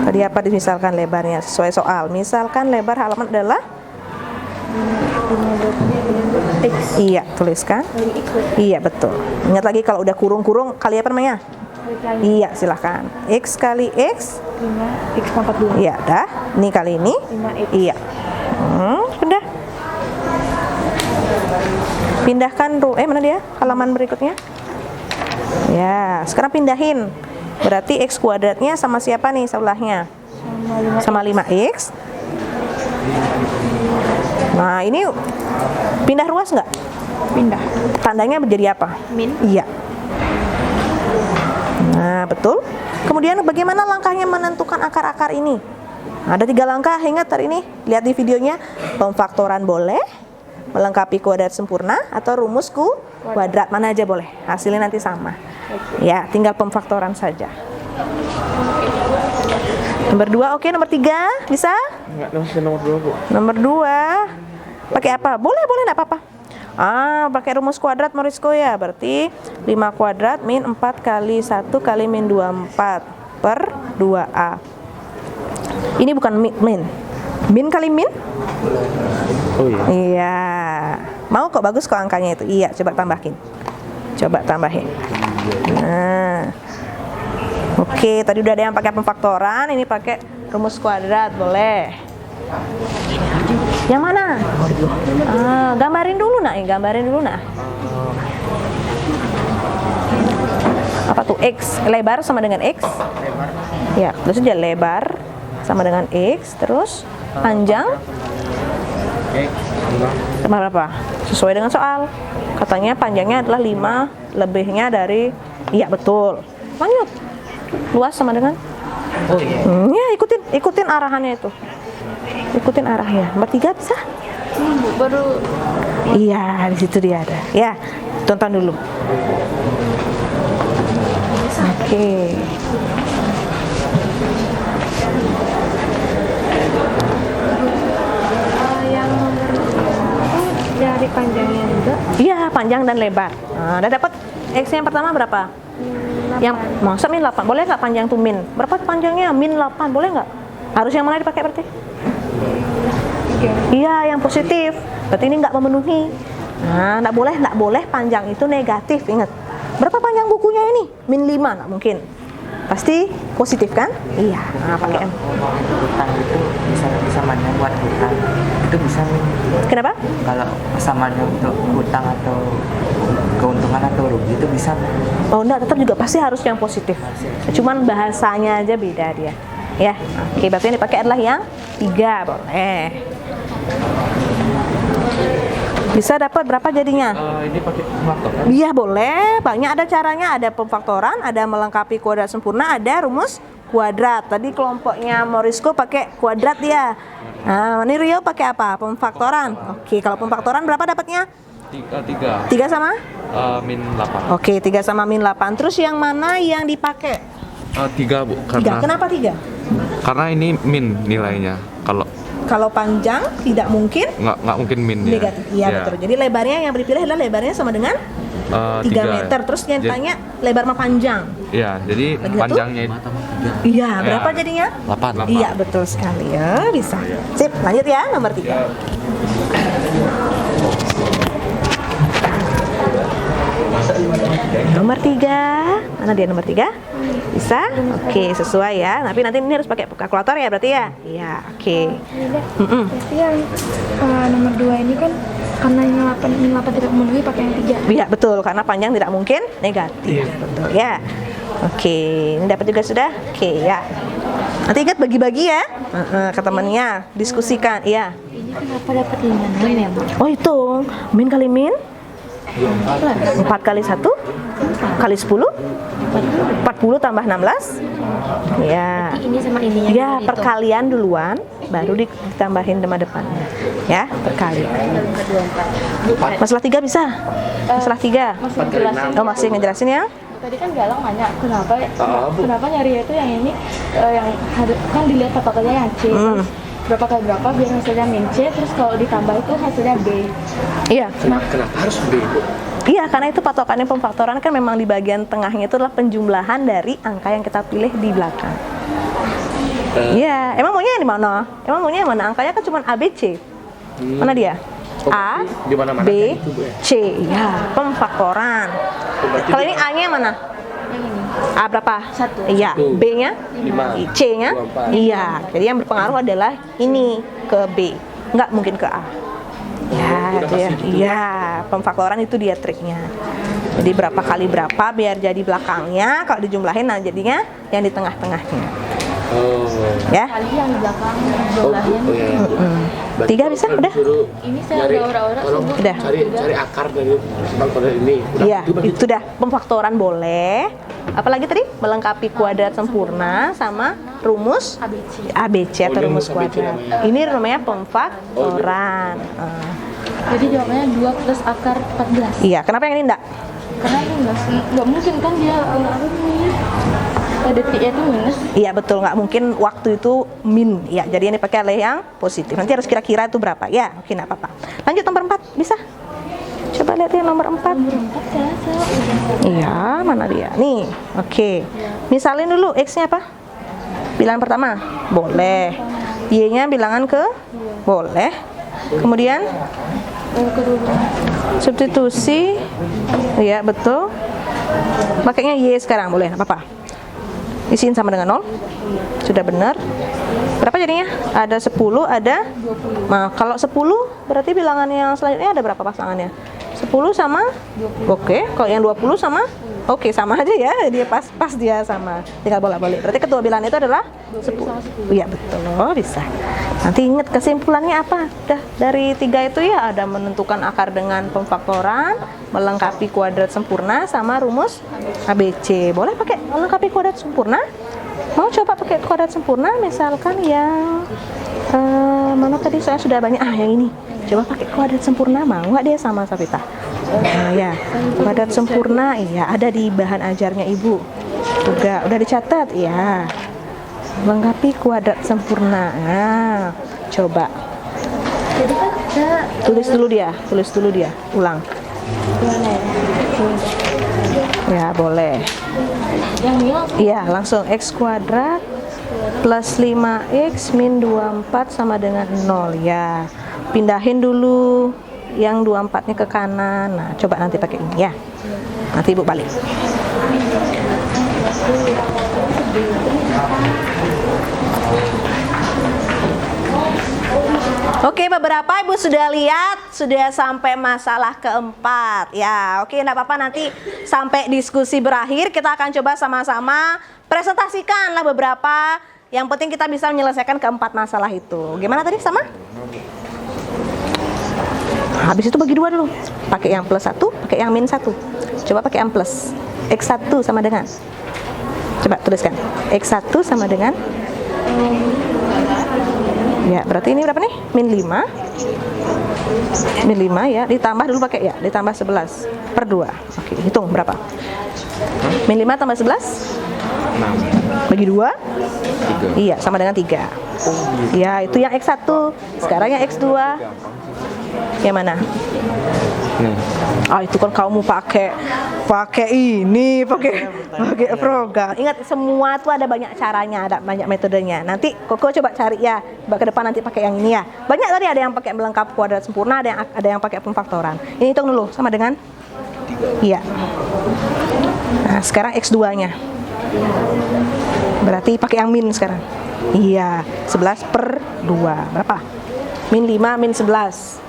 S2: Tadi apa misalkan lebarnya sesuai soal? Misalkan lebar halaman adalah X. Iya, tuliskan. Iya, betul. Ingat lagi kalau udah kurung-kurung kali apa namanya? Iya, silahkan. X kali X.
S1: 5 X pangkat 2.
S2: Iya, dah. Ini kali ini.
S1: 5X.
S2: Iya. Udah. Pindahkan mana dia? Halaman berikutnya. Ya, sekarang pindahin. Berarti X kuadratnya sama siapa nih sebelahnya? Sama 5X. Nah, ini pindah ruas nggak?
S1: Pindah.
S2: Tandanya menjadi apa?
S1: Min.
S2: Iya. Nah, betul. Kemudian bagaimana langkahnya menentukan akar-akar ini? Ada 3 langkah, ingat hari ini. Lihat di videonya. Pemfaktoran boleh, melengkapi kuadrat sempurna, atau rumus kuadrat. Mana aja boleh. Hasilnya nanti sama. Ya, tinggal pemfaktoran saja. Nomor 2, oke. Nomor 3, bisa?
S3: Enggak, masih nomor 2, Bu.
S2: Nomor 2, pakai apa? Boleh, enggak apa-apa. Pakai rumus kuadrat Morisco ya. Berarti 5 kuadrat min 4 kali 1 kali min 24 per 2A. Ini bukan min. Min kali min?
S3: Oh iya.
S2: Iya. Mau kok, bagus kok angkanya itu. Iya, coba tambahin. Nah. Oke, tadi udah ada yang pakai pemfaktoran, ini pakai rumus kuadrat, boleh. Yang mana? Gambarin dulu nak. Apa tuh? X, lebar sama dengan X. Ya, terus aja lebar sama dengan X, terus panjang sama berapa? Sesuai dengan soal. Katanya panjangnya adalah 5, lebihnya dari, iya betul. Lanjut. Luas sama dengan?
S5: Oh iya.
S2: Ya, ikutin arahannya itu. Ikutin arahnya. Nomor 3 bisa?
S4: Baru
S2: Iya, di situ dia ada. Ya, tonton dulu. Oke.
S4: yang dari panjangnya juga.
S2: Iya, panjang dan lebar. Nah, udah dapat X yang pertama berapa? Yang masa min 8. Boleh nggak panjang tuh min? Berapa panjangnya? Min 8. Boleh nggak? Harus yang mana dipakai berarti? Iya, yang positif. Berarti ini nggak memenuhi. Nah, nggak boleh panjang itu negatif. Ingat. Berapa panjang bukunya ini? Min 5, nggak mungkin. Pasti positif kan? Iya. Nah, pakai M.
S5: Hutang itu bisa samaannya buat hutang. Itu bisa nih.
S2: Kenapa?
S5: Kalau samaannya untuk hutang atau keuntungan atau rugi itu bisa.
S2: Oh, enggak, tetap juga pasti harus yang positif. Cuman bahasanya aja beda dia. Ya. Oke, berarti yang dipakai adalah yang 3, boleh. Bisa dapat berapa jadinya?
S5: Ini pakai pemfaktoran.
S2: Iya boleh, banyak ada caranya, ada pemfaktoran, ada melengkapi kuadrat sempurna, ada rumus kuadrat. Tadi kelompoknya Morisco pakai kuadrat dia. Nah, ini Rio pakai apa? Pemfaktoran. Oke, kalau pemfaktoran berapa dapatnya? 3 sama?
S3: Min 8.
S2: Oke, 3 sama min 8. Terus yang mana yang dipakai?
S3: 3 Bu,
S2: 3. Kenapa 3?
S3: karena ini min nilainya.
S2: Kalau panjang tidak mungkin
S3: Nggak mungkin min ya.
S2: negatif. Iya betul. Jadi lebarnya yang dipilih adalah lebarnya sama dengan 3 meter. Terus yang ditanya lebar sama panjang.
S3: Iya, jadi
S2: Lagi satu?
S3: panjangnya
S2: Iya, berapa jadinya?
S3: 8.
S2: Iya, betul sekali ya, bisa. Sip, lanjut ya, nomor 3. Nomor 3. Mana dia nomor 3? Bisa? Oke, sesuai ya. Tapi nanti ini harus pakai kalkulator ya berarti ya? Iya, oke.
S4: Berarti yang nomor 2 ini kan karena yang 8 tidak memenuhi pakai yang 3.
S2: Iya, betul. Karena panjang tidak mungkin negatif. Betul ya. Oke, ini dapat juga sudah? Oke, ya. Nanti ingat bagi-bagi ya ke temannya, diskusikan. Iya.
S4: Ini kenapa dapat 5 ya, Mbak?
S2: Oh, hitung. Min kali min? 4 kali 1 kali 10 40 tambah 16 ya.
S4: Ini sama ininya.
S2: Ya, perkalian duluan baru ditambahin nama depannya ya, perkalian. Masalah 3 bisa? Masalah 3 oh, masih ngejelasin ya.
S1: Tadi kan Galang nanya kenapa nyari itu yang ini yang kan dilihat patokannya yang C. Berapa kali berapa biar hasilnya min C, terus kalau ditambah itu hasilnya B.
S2: Iya.
S5: Kenapa harus B?
S2: Iya, karena itu patokannya pemfaktoran kan memang di bagian tengahnya itu adalah penjumlahan dari angka yang kita pilih di belakang. Iya, emang maunya yang di mana? Emang maunya yang mana? Angkanya kan cuma A, B, C. Mana dia? A, B, C. Ya, pemfaktoran. Kalau ini A-nya mana? A berapa?
S4: 1.
S2: Iya. B-nya? 5. C-nya? Iya. Jadi yang berpengaruh adalah ini ke B. Nggak mungkin ke A. Ya, itu ya. Iya, pemfaktoran itu dia triknya. Jadi berapa kali berapa biar jadi belakangnya, kalau dijumlahin nah jadinya yang di tengah-tengahnya. Ya.
S1: Kali yang di belakang jumlahnya.
S2: 3 bisa? Udah?
S1: Ini saya udah ora-ora sebut.
S2: Udah.
S6: Cari akar dari pemfaktoran ini.
S2: Iya, itu dah. Pemfaktoran boleh. Apalagi tadi melengkapi kuadrat sempurna sama rumus ABC atau rumus kuadrat. Ini namanya pemfaktoran.
S1: Jadi jawabannya 2 plus akar 14.
S2: Iya, kenapa yang ini enggak?
S1: Karena ini nggak mungkin kan dia detiknya itu minus.
S2: Iya betul, nggak mungkin waktu itu min. Ya, jadi yang dipakai adalah yang positif. Nanti harus kira-kira itu berapa. Ya, oke, nggak apa-apa. Lanjut nomor 4, bisa? Coba lihat yang nomor 4. Iya, mana dia? Nih, oke. Misalin dulu X-nya apa? Bilangan pertama? Boleh. Y-nya bilangan ke? Boleh. Kemudian? Substitusi. Iya, betul. Pakainya Y sekarang, boleh, apa-apa. Isiin sama dengan 0. Sudah benar. Berapa jadinya? Ada 10, ada. Nah, kalau 10 berarti bilangan yang selanjutnya ada berapa pasangannya? 10 sama? Oke. Kalau yang 20 sama? Oke, sama aja ya. Dia pas dia sama. Tinggal bolak-balik. Berarti kedua bilangan itu adalah 10. Iya, betul. Bisa. Nanti ingat kesimpulannya apa? Udah dari 3 itu ya, ada menentukan akar dengan pemfaktoran, melengkapi kuadrat sempurna, sama rumus ABC. Boleh pakai melengkapi kuadrat sempurna? Mau coba pakai kuadrat sempurna? Misalkan yang mana tadi saya sudah banyak. Yang ini. Coba pakai kuadrat sempurna, mau nggak dia sama Safita? Nah ya, kuadrat sempurna, iya ada di bahan ajarnya Ibu. Udah dicatat, iya. Lengkapi kuadrat sempurna. Nah, coba.
S4: Jadi kan
S2: Tulis dulu dia, ulang. Ya, boleh.
S4: yang ini
S2: Iya, langsung X kuadrat plus 5X min 24 sama dengan 0 ya. Pindahin dulu yang 24-nya ke kanan. Nah, coba nanti pakai ini ya. Nanti Ibu balik. Oke, beberapa Ibu sudah lihat, sudah sampai masalah keempat. Ya, oke, enggak apa-apa, nanti sampai diskusi berakhir kita akan coba sama-sama presentasikanlah beberapa. Yang penting kita bisa menyelesaikan keempat masalah itu. Gimana tadi sama? Habis itu bagi 2 dulu. Pakai yang plus 1, pakai yang min 1. Coba pakai yang plus. X1 sama dengan. Coba tuliskan. X1 sama dengan. Ya, berarti ini berapa nih? Min 5. Min 5 ya, ditambah dulu pakai ya, ditambah 11 per 2. Oke, hitung berapa? Min 5 tambah 11?
S3: 6.
S2: Bagi 2?
S3: 3.
S2: Iya, sama dengan 3. Ya, itu yang X1. Sekarang yang X2. Yang mana?
S3: Nih.
S2: Itu kan kamu pakai ini, pakai program. Ingat, semua tuh ada banyak caranya, ada banyak metodenya. Nanti Koko coba cari ya, ke depan nanti pakai yang ini ya. Banyak tadi, ada yang pakai melengkapi kuadrat sempurna, ada yang pakai pemfaktoran. Ini hitung dulu sama dengan 3. Iya. Nah, sekarang X2-nya. Berarti pakai yang min sekarang. Iya, 11 per 2. Berapa? Min 5 min 11.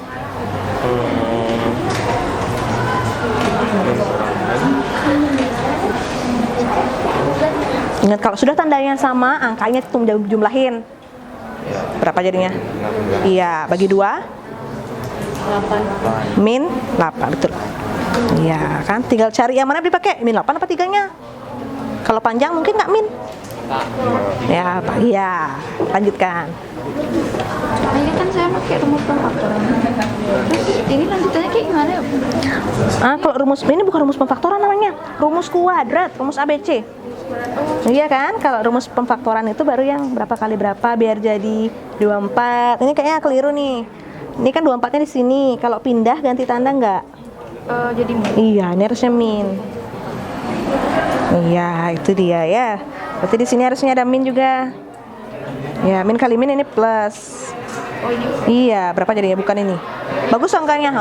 S2: Ingat, kalau sudah tandanya sama, angkanya jumlahin. Berapa jadinya?
S3: 16.
S2: Iya, bagi 2.
S4: 8.
S2: Min 8, betul. Iya, kan tinggal cari yang mana dipakai, min 8 apa 3-nya. Kalau panjang mungkin nggak min. Ya, Pak. Iya, lanjutkan.
S4: Ini kan saya pakai rumus pemfaktoran. Terus ini lanjutannya kayak gimana ya?
S2: Kalau rumus ini bukan rumus pemfaktoran namanya, rumus kuadrat, rumus ABC. Iya kan? Kalau rumus pemfaktoran itu baru yang berapa kali berapa biar jadi 24. Ini kayaknya keliru nih. Ini kan 24-nya di sini. Kalau pindah ganti tanda nggak?
S4: Jadi
S2: Iya, ini harusnya min. Iya, itu dia ya. Berarti di sini harusnya ada min juga. Ya, min kali min ini plus. Iya, berapa jadinya? Bukan ini. Bagus angkanya.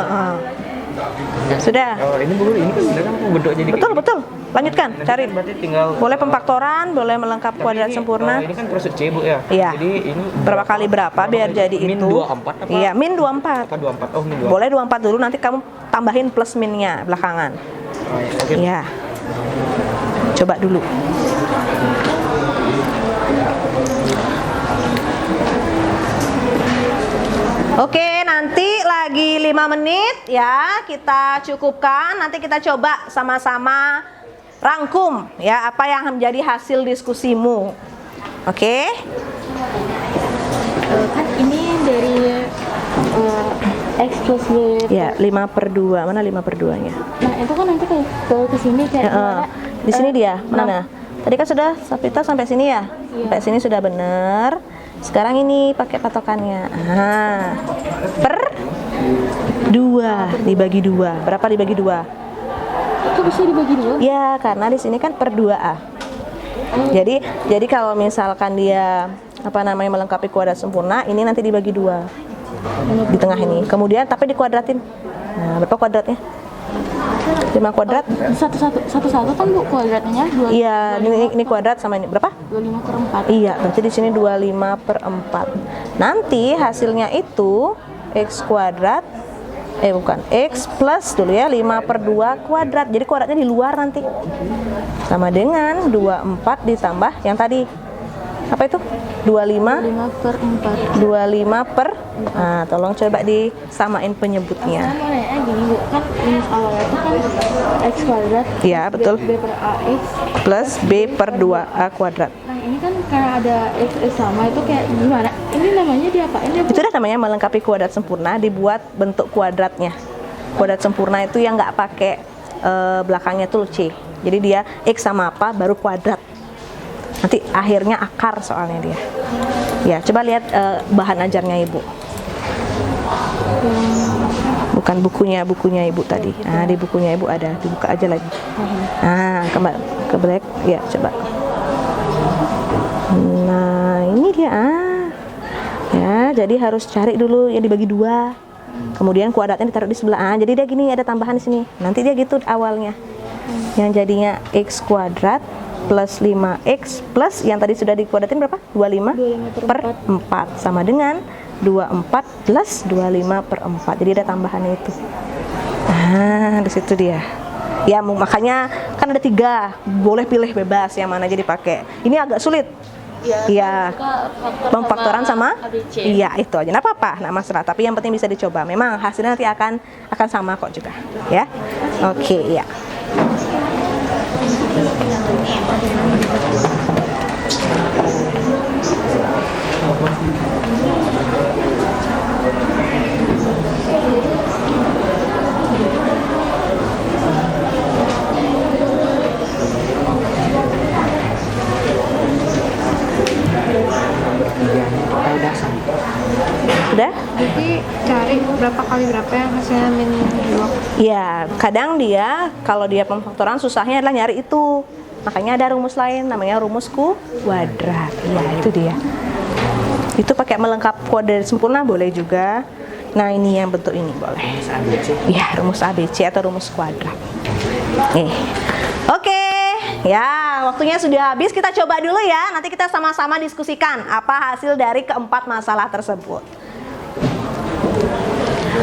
S2: Sudah.
S5: Oh, ini Bu, ini kan bener kan bentuk jadi
S2: Betul, betul. Lanjutkan, cari.
S5: Berarti tinggal
S2: Boleh pemfaktoran, boleh melengkapi kuadrat
S5: ini,
S2: sempurna.
S5: ini kan proses C, Bu ya.
S2: Iya.
S5: Jadi ini
S2: Berapa kali berapa biar jadi
S5: min
S2: itu?
S5: 24 apa?
S2: Iya, min 24.
S5: Apa 24? Oh, min 24.
S2: Boleh 24 dulu, nanti kamu tambahin plus minnya belakangan.
S5: Oke.
S2: Iya. Coba dulu. Oke, nanti lagi 5 menit ya, kita cukupkan. Nanti kita coba sama-sama rangkum ya apa yang menjadi hasil diskusimu. Oke?
S4: kan ini dari X plus Y.
S2: Ya, 5 per 2. Mana 5 per 2-nya?
S4: Nah itu kan nanti ke sini kayak gimana?
S2: Di sini dia, mana? Tadi kan sudah Safita sampai sini ya? Sampai sini sudah benar. Sekarang ini pakai patokannya. Per 2 dibagi 2. Berapa dibagi 2?
S4: Kok bisa dibagi 2?
S2: Ya, karena di sini kan per 2A. Jadi kalau misalkan dia melengkapi kuadrat sempurna, ini nanti dibagi 2 di tengah ini. Kemudian tapi dikuadratin. Nah, berapa kuadratnya? 5 kuadrat.
S4: Satu kan Bu kuadratnya 2.
S2: Iya, ini kuadrat sama ini berapa?
S4: 25/4.
S2: Iya, berarti di sini 25/4. Nanti hasilnya itu x kuadrat x plus dulu ya 5/2 kuadrat. Jadi kuadratnya di luar nanti. Sama dengan 24 ditambah yang tadi. Apa itu?
S4: 25/4.
S2: 25 Nah, tolong coba disamain penyebutnya.
S1: Saya mau nanya gini Bu, kan rumus awalnya itu kan x kuadrat
S2: Iya, betul.
S1: b per ax.
S2: Plus b per 2a kuadrat.
S1: Nah ini kan karena ada x sama itu kayak gimana? Ini namanya diapain ya Bu?
S2: Itu dah namanya melengkapi kuadrat sempurna, dibuat bentuk kuadratnya. Kuadrat sempurna itu yang nggak pakai belakangnya tuh c. Jadi dia x sama apa baru kuadrat. Nanti akhirnya akar soalnya dia. Ya, coba lihat bahan ajarnya Ibu. Bukan bukunya Ibu tadi. Nah, di bukunya Ibu ada, dibuka aja lagi. Nah, kembali ke black. Ya, coba. Nah, ini dia. Ya, jadi harus cari dulu yang dibagi 2. Kemudian kuadratnya ditaruh di sebelah. Jadi dia gini, ada tambahan di sini. Nanti dia gitu awalnya. Yang jadinya x kuadrat plus 5x plus yang tadi sudah dikuadratin berapa? 25/4 sama dengan 24 plus 25/4. Jadi ada tambahannya itu. Nah, di situ dia. Ya, makanya kan ada 3. Boleh pilih bebas yang mana aja dipakai. Ini agak sulit. Iya. Pemfaktoran sama
S1: ABC.
S2: Iya, itu aja. Nggak apa-apa, nggak masalah. Tapi yang penting bisa dicoba. Memang hasilnya nanti akan sama kok juga. Ya. Oke, ya. Sudah?
S4: Jadi cari berapa kali berapa yang hasilnya min 2.
S2: Ya, kadang dia kalau dia pemfaktoran susahnya adalah nyari itu. Makanya ada rumus lain namanya rumus kuadrat. Ya, itu dia. Itu pakai melengkapi kuadrat sempurna boleh juga. Nah, ini yang bentuk ini boleh. Ya, rumus ABC atau rumus kuadrat. Oke. Ya, waktunya sudah habis. Kita coba dulu ya. Nanti kita sama-sama diskusikan apa hasil dari keempat masalah tersebut.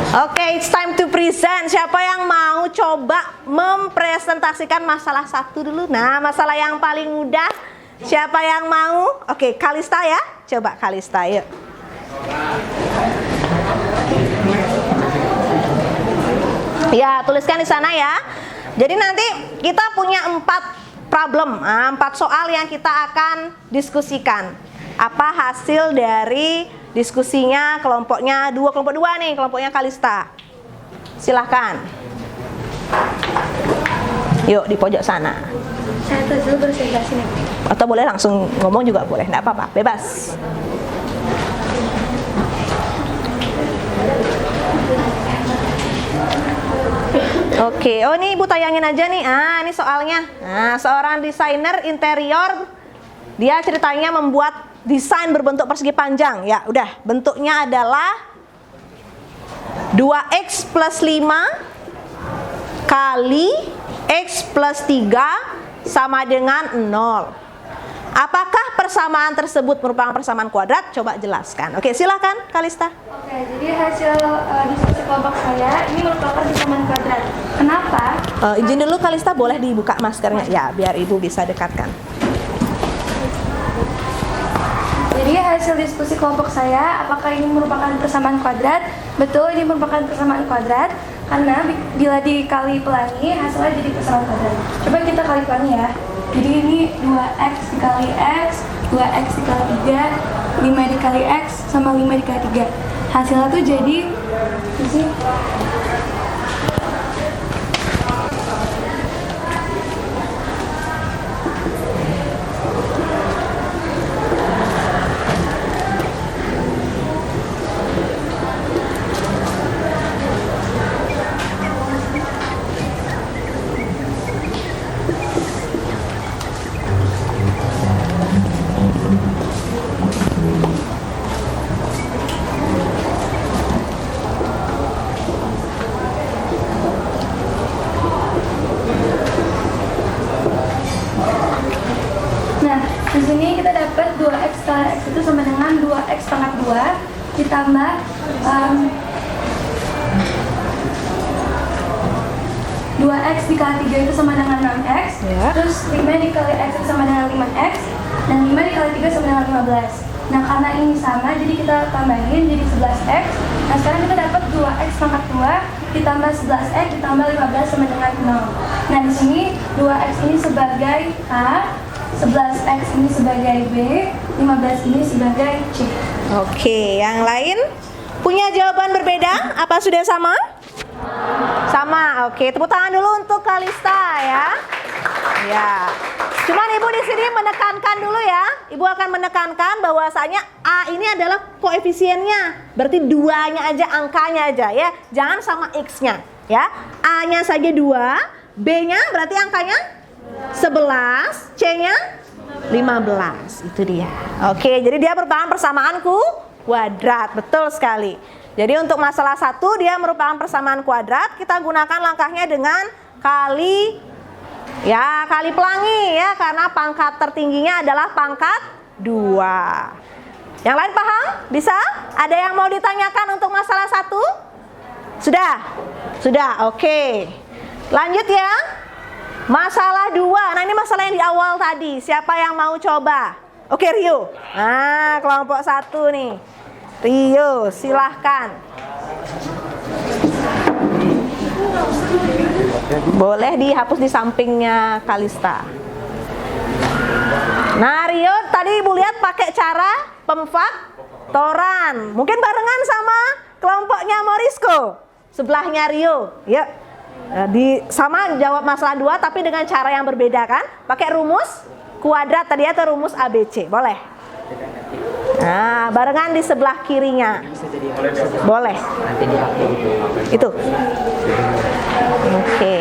S2: Oke, it's time to present. Siapa yang mau coba mempresentasikan masalah 1 dulu? Nah, masalah yang paling mudah. Siapa yang mau? Oke, Kalista ya. Coba Kalista, yuk. Ya, tuliskan di sana ya. Jadi nanti kita punya 4 problem, 4 soal yang kita akan diskusikan. Apa hasil dari diskusinya kelompoknya kelompok 2 nih, kelompoknya Kalista. Silahkan. Yuk di pojok sana.
S4: Saya tuh dulu presentasi nih.
S2: Atau boleh langsung ngomong juga boleh, enggak apa-apa, bebas. Oke, oh ini Ibu tayangin aja nih. Ini soalnya. Nah, seorang desainer interior dia ceritanya membuat desain berbentuk persegi panjang. Ya, udah. Bentuknya adalah 2x plus 5 kali x plus 3 sama dengan 0. Apakah persamaan tersebut merupakan persamaan kuadrat? Coba jelaskan. Oke, silakan Kalista.
S4: Oke, jadi hasil diskusi kelompok saya ini merupakan persamaan kuadrat. Kenapa?
S2: Izin dulu Kalista, boleh dibuka maskernya? Ya, biar Ibu bisa dekatkan.
S4: Jadi hasil diskusi kelompok saya, apakah ini merupakan persamaan kuadrat? Betul, ini merupakan persamaan kuadrat karena bila dikali pelangi hasilnya jadi persamaan kuadrat. Coba kita kali pelangi ya. Jadi ini 2x dikali x, 2x dikali 3, 5 dikali x sama 5 dikali 3. Hasilnya tuh jadi sih.
S7: ditambah 2x dikali 3 itu sama dengan 6x,
S2: Ya.
S7: terus 5 dikali x itu sama dengan 5x, dan 5 dikali 3 sama dengan 15. Nah karena ini sama, jadi kita tambahin jadi 11x. Nah sekarang kita dapat 2x pangkat 2 ditambah 11x ditambah 15 sama dengan 0. Nah di sini 2x ini sebagai A, 11x ini sebagai B, 15 ini sebagai C.
S2: Oke, yang lain punya jawaban berbeda? Apa sudah sama? Sama. Oke, tepuk tangan dulu untuk Kalista ya. Ya. Cuman Ibu di sini menekankan dulu ya. Ibu akan menekankan bahwasanya A ini adalah koefisiennya. Berarti 2-nya aja, angkanya aja ya. Jangan sama X-nya ya. A-nya saja 2, B-nya berarti angkanya 11, C-nya 15. Itu dia. Oke, jadi dia merupakan persamaan kuadrat. Betul sekali. Jadi untuk masalah 1 dia merupakan persamaan kuadrat. Kita gunakan langkahnya dengan kali pelangi ya, karena pangkat tertingginya adalah pangkat 2. Yang lain paham? Bisa? Ada yang mau ditanyakan untuk masalah 1? Sudah? Sudah, oke. Lanjut ya. Masalah 2. Nah ini masalah yang di awal tadi. Siapa yang mau coba? Oke, Rio. Nah, kelompok 1 nih. Rio, silahkan. Boleh dihapus di sampingnya Kalista. Nah, Rio tadi Ibu lihat pakai cara pemfaktoran. Mungkin barengan sama kelompoknya Morisco. Sebelahnya Rio. Yuk. Sama jawab masalah 2 tapi dengan cara yang berbeda kan? Pakai rumus kuadrat tadi atau rumus ABC. Boleh. Nah, barengan di sebelah kirinya. Boleh. Itu. Oke.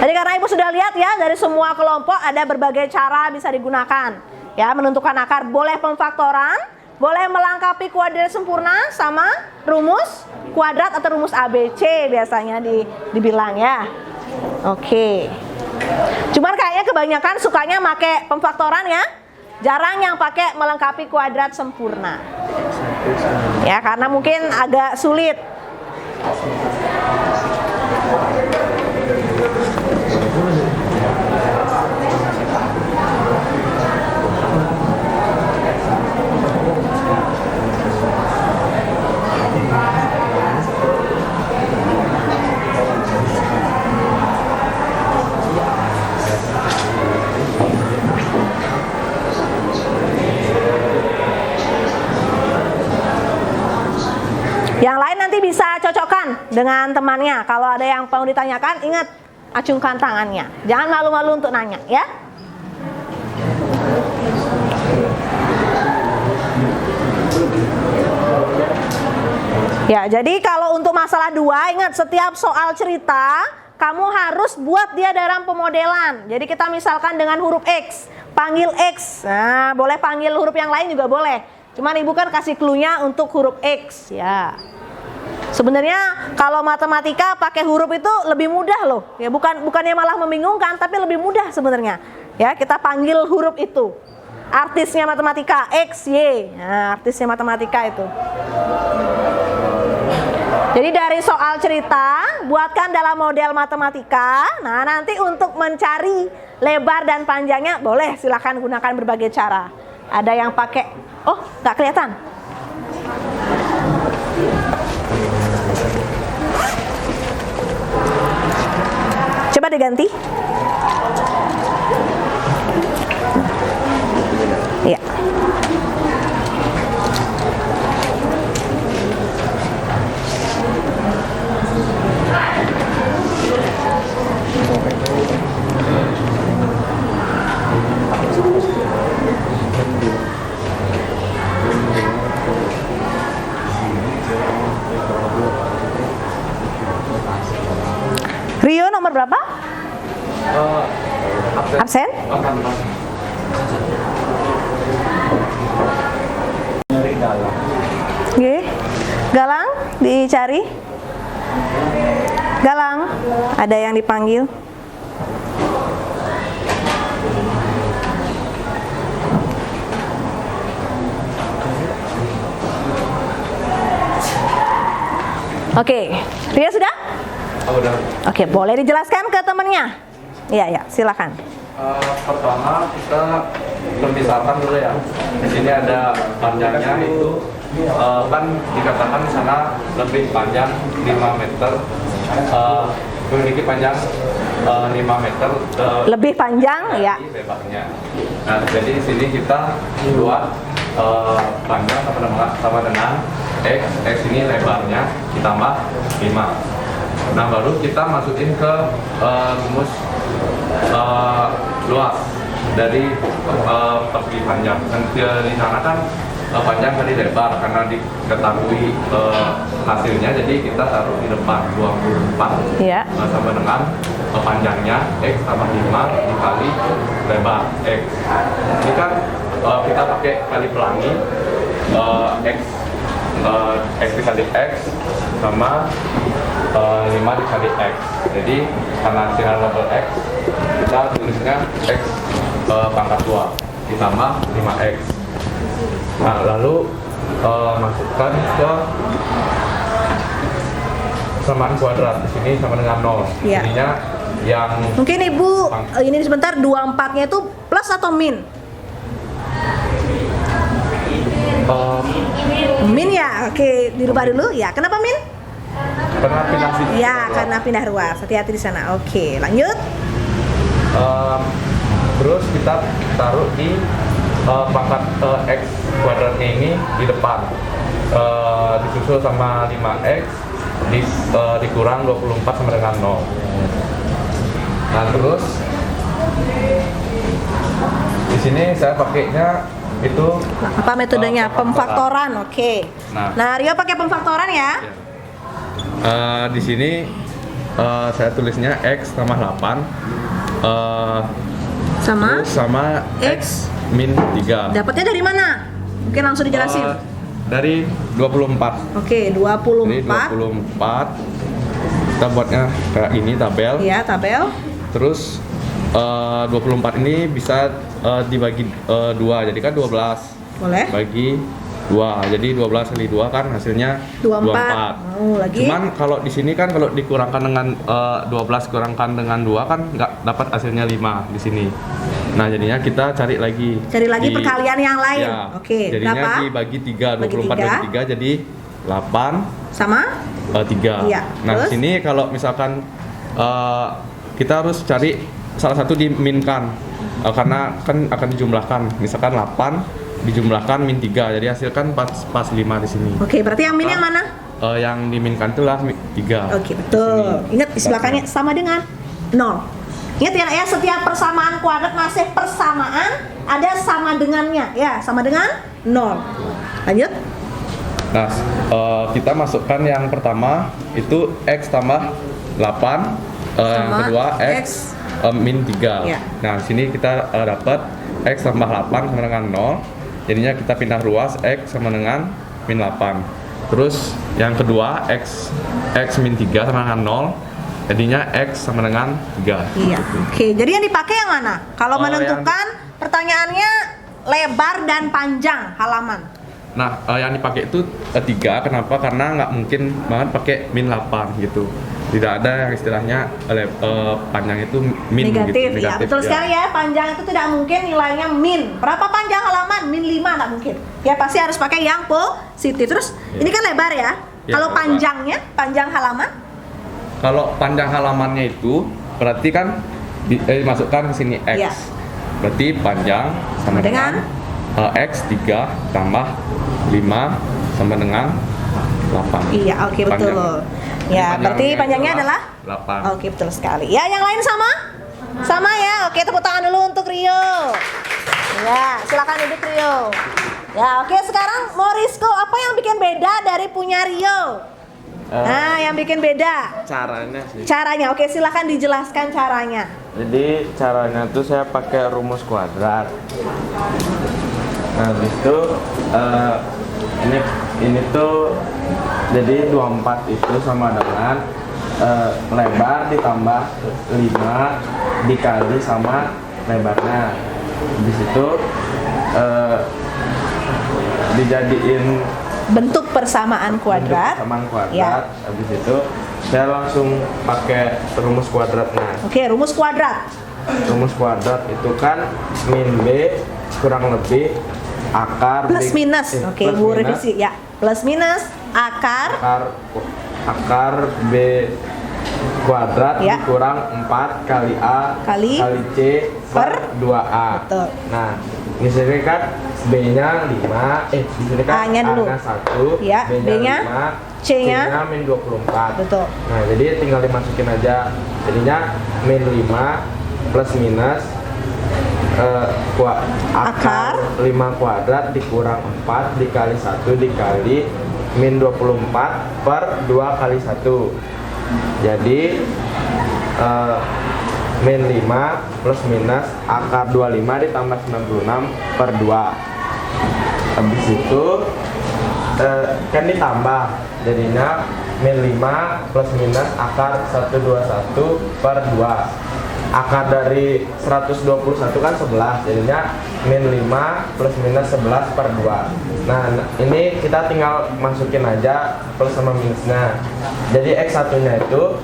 S2: Tadi karena Ibu sudah lihat ya, dari semua kelompok ada berbagai cara bisa digunakan. Ya, menentukan akar, boleh pemfaktoran, boleh melengkapi kuadrat sempurna sama rumus kuadrat atau rumus ABC biasanya dibilang ya. Oke. Cuman kayaknya kebanyakan sukanya pakai pemfaktoran ya. Jarang yang pakai melengkapi kuadrat sempurna. Ya, karena mungkin agak sulit. Yang lain nanti bisa cocokkan dengan temannya. Kalau ada yang mau ditanyakan, ingat acungkan tangannya. Jangan malu-malu untuk nanya, ya. Ya, jadi kalau untuk masalah 2, ingat setiap soal cerita kamu harus buat dia dalam pemodelan. Jadi kita misalkan dengan huruf X, panggil X. Nah, boleh panggil huruf yang lain juga boleh. Cuman Ibu kan kasih clue-nya untuk huruf X ya. Sebenarnya kalau matematika pakai huruf itu lebih mudah loh. Ya bukannya malah membingungkan, tapi lebih mudah sebenarnya. Ya, kita panggil huruf itu. Artisnya matematika X, Y. Nah, artisnya matematika itu. Jadi dari soal cerita buatkan dalam model matematika. Nah, nanti untuk mencari lebar dan panjangnya boleh silakan gunakan berbagai cara. Ada yang pakai, oh nggak kelihatan. Coba diganti. Iya. Rio nomor berapa? Absen? Oke. Galang dicari. Galang, ada yang dipanggil. Oke, Rio sudah?
S3: Udah.
S2: Oke, boleh dijelaskan ke temennya? Iya, silakan.
S3: Pertama kita pemisahkan dulu ya. Di sini ada panjangnya itu kan dikatakan di sana lebih panjang 5 meter, memiliki panjang 5 meter
S2: Lebih panjang ya.
S3: lebarnya. Nah, jadi di sini kita buat panjang sama dengan X ini lebarnya ditambah 5. Nah, baru kita masukin ke rumus luas dari persegi panjang. Dan di sana kan panjang kali lebar karena diketahui hasilnya, jadi kita taruh di depan 24
S2: Iya.
S3: sama dengan panjangnya X tambah 5 dikali lebar X. Ini kan kita pakai kali pelangi X dikali X sama 5 dikali X. Jadi karena hasilnya double X, kita tulisnya X pangkat 2 ditambah 5X. Nah, lalu masukkan ke samaan kuadrat. Di sini sama dengan 0.
S2: Iya.
S3: Jadinya yang
S2: Mungkin Ibu ini sebentar 24-nya itu plus atau min? Min ya. Oke, dirubah dulu ya. Kenapa min?
S3: karena pindah sini.
S2: Ya, karena pindah ruas. Hati-hati di sana. Oke, lanjut.
S3: Terus kita taruh di pangkat X kuadratnya ini di depan, disusul sama 5X dikurang 24 sama dengan 0. Nah, terus di sini saya pakainya itu
S2: Apa metodenya? Pemfaktoran. Oke.
S3: Nah.
S2: Rio pakai pemfaktoran ya.
S3: Di sini saya tulisnya X tambah 8
S2: Sama
S3: terus sama X min 3.
S2: dapatnya dari mana? Mungkin langsung dijelasin.
S3: Dari 24.
S2: Oke,
S3: Jadi
S2: 24.
S3: 24 kita buatnya kayak ini tabel.
S2: Ya, tabel.
S3: Terus 24 ini bisa dibagi 2, jadi kan 12
S2: Boleh.
S3: bagi 2, jadi 12 kali 2 kan hasilnya
S2: 24. Lagi.
S3: Cuman kalau di sini kan kalau dikurangkan dengan 12 kurangkan dengan 2 kan nggak dapat hasilnya 5 di sini. Nah, jadinya kita cari lagi
S2: Perkalian yang lain.
S3: Ya,
S2: Oke,
S3: jadinya
S2: berapa?
S3: dibagi 3,
S2: Bagi
S3: 24
S2: tiga.
S3: bagi 3 jadi 8
S2: Sama?
S3: 3.
S2: Iya,
S3: Nah,
S2: terus?
S3: di sini kalau misalkan kita harus cari salah satu diminkan, karena kan akan dijumlahkan. Misalkan 8 dijumlahkan min 3, jadi hasilkan pas 5 di sini.
S2: Oke, berarti yang min yang mana?
S3: Yang diminkan itulah 3.
S2: Oke, betul. Ingat di sebelah kanannya sama dengan 0. Ingat ya, setiap persamaan kuadrat masih persamaan, ada sama dengannya. Ya, sama dengan 0. Lanjut.
S3: Nah, kita masukkan yang pertama itu X tambah 8, yang
S2: Sama
S3: kedua
S2: X.
S3: X min 3.
S2: Ya.
S3: Nah, sini kita dapat X tambah 8 sama dengan 0. Jadinya kita pindah ruas X sama dengan min 8. Terus yang kedua X min 3 sama dengan 0. Jadinya X sama dengan 3.
S2: Iya. Oke, jadi yang dipakai yang mana? Kalau
S3: Oh,
S2: menentukan pertanyaannya lebar dan panjang halaman.
S3: Nah, yang dipakai itu 3. Kenapa? Karena nggak mungkin banget pakai min 8 gitu. Tidak ada yang istilahnya panjang itu min
S2: Negatif,
S3: gitu.
S2: ya betul sekali ya. Panjang itu tidak mungkin nilainya min. Berapa panjang halaman? Min 5 nggak mungkin. Ya pasti harus pakai yang positif. Terus ini kan lebar ya.
S3: Ya,
S2: Kalau
S3: lebar.
S2: panjangnya, panjang halaman?
S3: Kalau panjang halamannya itu berarti kan dimasukkan ke sini X.
S2: Iya.
S3: Berarti panjang sama dengan X 3 tambah 5 sama dengan 8.
S2: Iya, oke betul. Ya, berarti panjangnya adalah
S3: 8.
S2: Oke, betul sekali. Ya, yang lain sama? Sama ya. Oke, tepuk tangan dulu untuk Rio. Ya, silakan duduk Rio. Ya, oke, sekarang Morisco, apa yang bikin beda dari punya Rio? Nah, yang bikin beda.
S5: Caranya sih.
S2: Caranya, oke, silakan dijelaskan caranya.
S5: Jadi caranya tuh saya pakai rumus kuadrat. Nah, habis itu ini tuh jadi 24 itu sama dengan lebar ditambah 5 dikali sama lebarnya. Di situ dijadiin
S2: bentuk persamaan kuadrat.
S3: Persamaan kuadrat.
S2: Ya.
S3: Habis itu saya langsung pakai rumus kuadratnya.
S2: Oke, rumus kuadrat.
S3: Rumus kuadrat itu kan min B kurang lebih akar
S2: Plus
S3: B,
S2: minus. Oke,
S3: plus
S2: Bu
S3: minus
S2: revisi ya. Plus minus akar
S3: akar B kuadrat
S2: Ya.
S3: dikurang 4 kali A
S2: Kali
S3: C per
S2: per
S3: 2A.
S2: Betul.
S3: Nah, di sini kan B-nya 5, di sini kan
S2: A-nya dulu.
S3: A-nya 1,
S2: Ya, B-nya,
S3: B-nya 5,
S2: C-nya
S3: min 24.
S2: Betul.
S3: Nah, jadi tinggal dimasukin aja. Jadinya min 5 plus minus akar 5 kuadrat dikurang 4 dikali 1 dikali min 24 per 2 kali 1. Jadi min 5 plus minus akar 25 ditambah 96 per 2. Habis itu kan ditambah, jadinya min 5 plus minus akar 121 per 2. Akar dari 121 kan 11, jadinya min 5 plus minus 11 per 2. Nah, ini kita tinggal masukin aja plus sama minusnya. Jadi X1 nya itu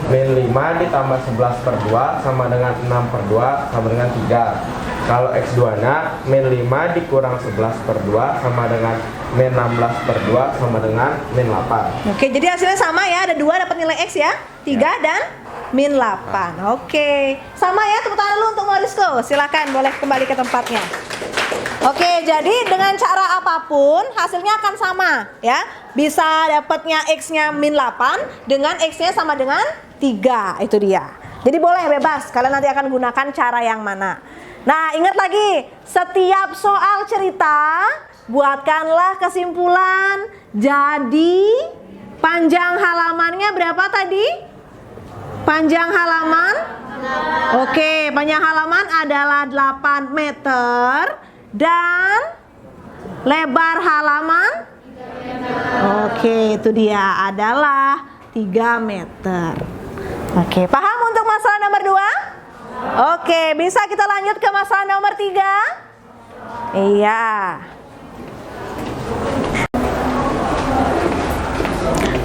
S3: min 5 ditambah 11 per 2 sama dengan 6 per 2 sama dengan 3. Kalau X2 nya min 5 dikurang 11 per 2 sama dengan min 16 per 2 sama dengan min 8.
S2: Oke, jadi hasilnya sama ya, ada 2 dapat nilai X ya, 3 dan min 8. Oke, sama ya, tepuk tangan dulu untuk Marisko. Silakan, boleh kembali ke tempatnya. Oke, jadi dengan cara apapun hasilnya akan sama ya. Bisa dapatnya X-nya min 8 dengan X-nya sama dengan 3, itu dia. Jadi boleh bebas, kalian nanti akan gunakan cara yang mana. Nah, ingat lagi, setiap soal cerita buatkanlah kesimpulan. Jadi panjang halamannya berapa tadi? Panjang halaman? Oke, panjang halaman adalah 8 meter dan lebar halaman? Oke, itu dia adalah 3 meter. Oke, paham untuk masalah nomor 2? Oke, bisa kita lanjut ke masalah nomor 3? Iya.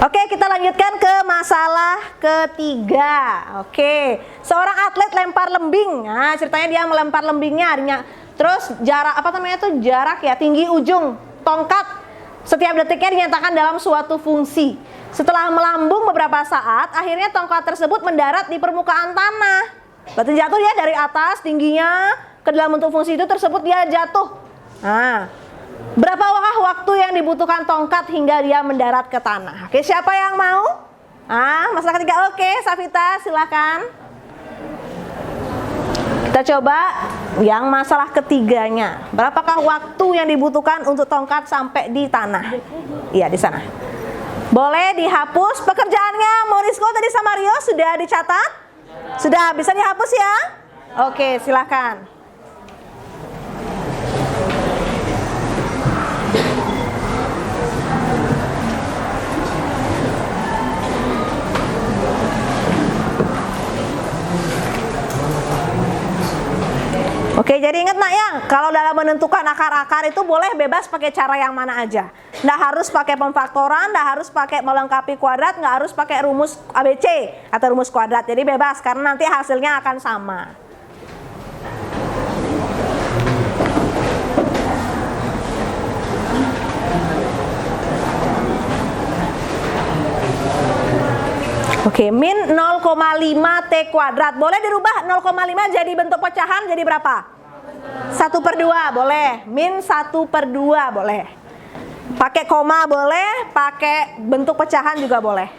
S2: Oke, kita lanjutkan ke masalah ketiga. Oke, seorang atlet lempar lembing. Nah, ceritanya dia melempar lembingnya, terus jarak apa namanya itu jarak ya, tinggi ujung tongkat setiap detiknya dinyatakan dalam suatu fungsi. Setelah melambung beberapa saat, akhirnya tongkat tersebut mendarat di permukaan tanah. Berarti jatuh dia dari atas tingginya ke dalam bentuk fungsi itu tersebut dia jatuh. Nah, berapakah waktu yang dibutuhkan tongkat hingga dia mendarat ke tanah? Oke, siapa yang mau? Masalah ketiga. Oke, Safita silakan. Kita coba yang masalah ketiganya. Berapakah waktu yang dibutuhkan untuk tongkat sampai di tanah? Iya, di sana. Boleh dihapus pekerjaannya Morisko tadi sama Rio sudah dicatat? Sudah, bisa dihapus ya? Oke, silakan. Oke, jadi ingat nak ya, kalau dalam menentukan akar-akar itu boleh bebas pakai cara yang mana aja. Nggak harus pakai pemfaktoran, nggak harus pakai melengkapi kuadrat, nggak harus pakai rumus ABC atau rumus kuadrat. Jadi bebas, karena nanti hasilnya akan sama. Oke, min 0,5 T kuadrat. Boleh dirubah 0,5 jadi bentuk pecahan jadi berapa? 1/2 boleh. Min 1/2 boleh. Pakai koma boleh, pakai bentuk pecahan juga boleh.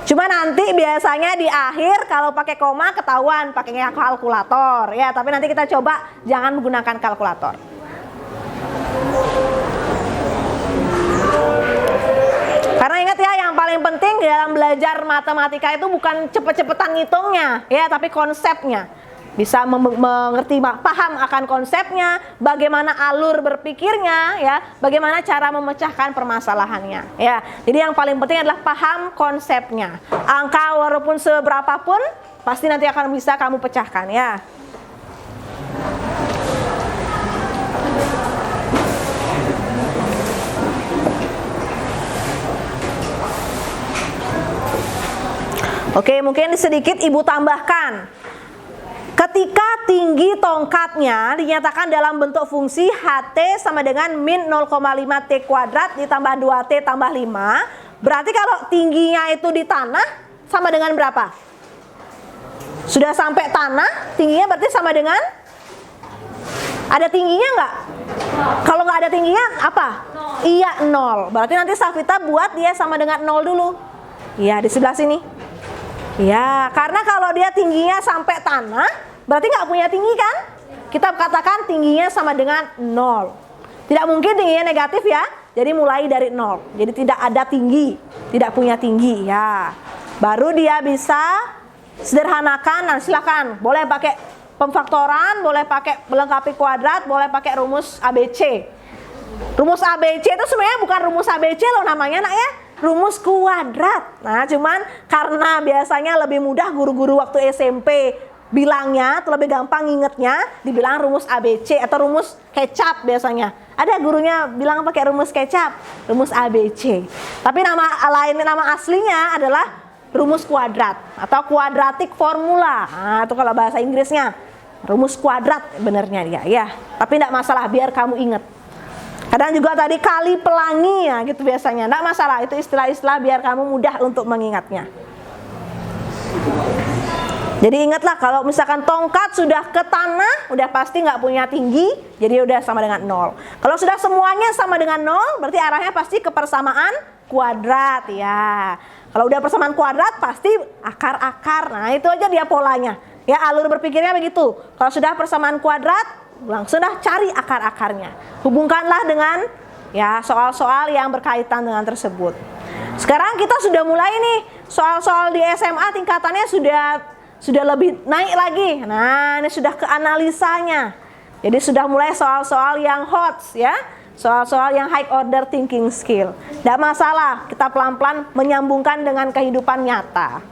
S2: Cuma nanti biasanya di akhir kalau pakai koma ketahuan pakainya kalkulator ya, tapi nanti kita coba jangan menggunakan kalkulator. Karena ingat ya, yang paling penting dalam belajar matematika itu bukan cepet-cepetan ngitungnya ya, tapi konsepnya. Bisa mengerti, paham akan konsepnya, bagaimana alur berpikirnya ya, bagaimana cara memecahkan permasalahannya ya. Jadi yang paling penting adalah paham konsepnya. Angka walaupun seberapapun pasti nanti akan bisa kamu pecahkan ya. Oke, mungkin sedikit Ibu tambahkan. Ketika tinggi tongkatnya dinyatakan dalam bentuk fungsi HT sama dengan min 0,5 T kuadrat ditambah 2T tambah 5, berarti kalau tingginya itu di tanah sama dengan berapa? Sudah sampai tanah, tingginya berarti sama dengan? Ada tingginya nggak? Kalau nggak ada tingginya apa? Iya, 0. Berarti nanti Safita buat dia sama dengan 0 dulu. Iya, di sebelah sini. Ya, karena kalau dia tingginya sampai tanah, berarti nggak punya tinggi kan? Kita katakan tingginya sama dengan 0. Tidak mungkin tingginya negatif ya. Jadi mulai dari 0. Jadi tidak ada tinggi, tidak punya tinggi ya. Baru dia bisa sederhanakan. Nah, silakan. Boleh pakai pemfaktoran, boleh pakai melengkapi kuadrat, boleh pakai rumus ABC. Rumus ABC itu sebenarnya bukan rumus ABC loh namanya nak ya. Rumus kuadrat. Nah, cuman karena biasanya lebih mudah guru-guru waktu SMP bilangnya, atau lebih gampang ngingetnya, dibilang rumus ABC atau rumus kecap biasanya. Ada gurunya bilang pakai rumus kecap, rumus ABC. Tapi nama aslinya adalah rumus kuadrat atau quadratic formula. Nah, itu kalau bahasa Inggrisnya rumus kuadrat benernya dia ya. Tapi tidak masalah biar kamu ingat. Kadang juga tadi kali pelangi ya gitu biasanya. Tidak masalah, itu istilah-istilah biar kamu mudah untuk mengingatnya. Jadi ingatlah kalau misalkan tongkat sudah ke tanah, udah pasti nggak punya tinggi, jadi udah sama dengan 0. Kalau sudah semuanya sama dengan 0, berarti arahnya pasti ke persamaan kuadrat ya. Kalau udah persamaan kuadrat pasti akar-akar. Nah, itu aja dia polanya. Ya, alur berpikirnya begitu. Kalau sudah persamaan kuadrat, langsung dah cari akar-akarnya. Hubungkanlah dengan ya soal-soal yang berkaitan dengan tersebut. Sekarang kita sudah mulai nih soal-soal di SMA tingkatannya sudah lebih naik lagi. Nah, ini sudah ke analisanya. Jadi sudah mulai soal-soal yang hot ya. Soal-soal yang high order thinking skill. Tidak masalah, kita pelan-pelan menyambungkan dengan kehidupan nyata.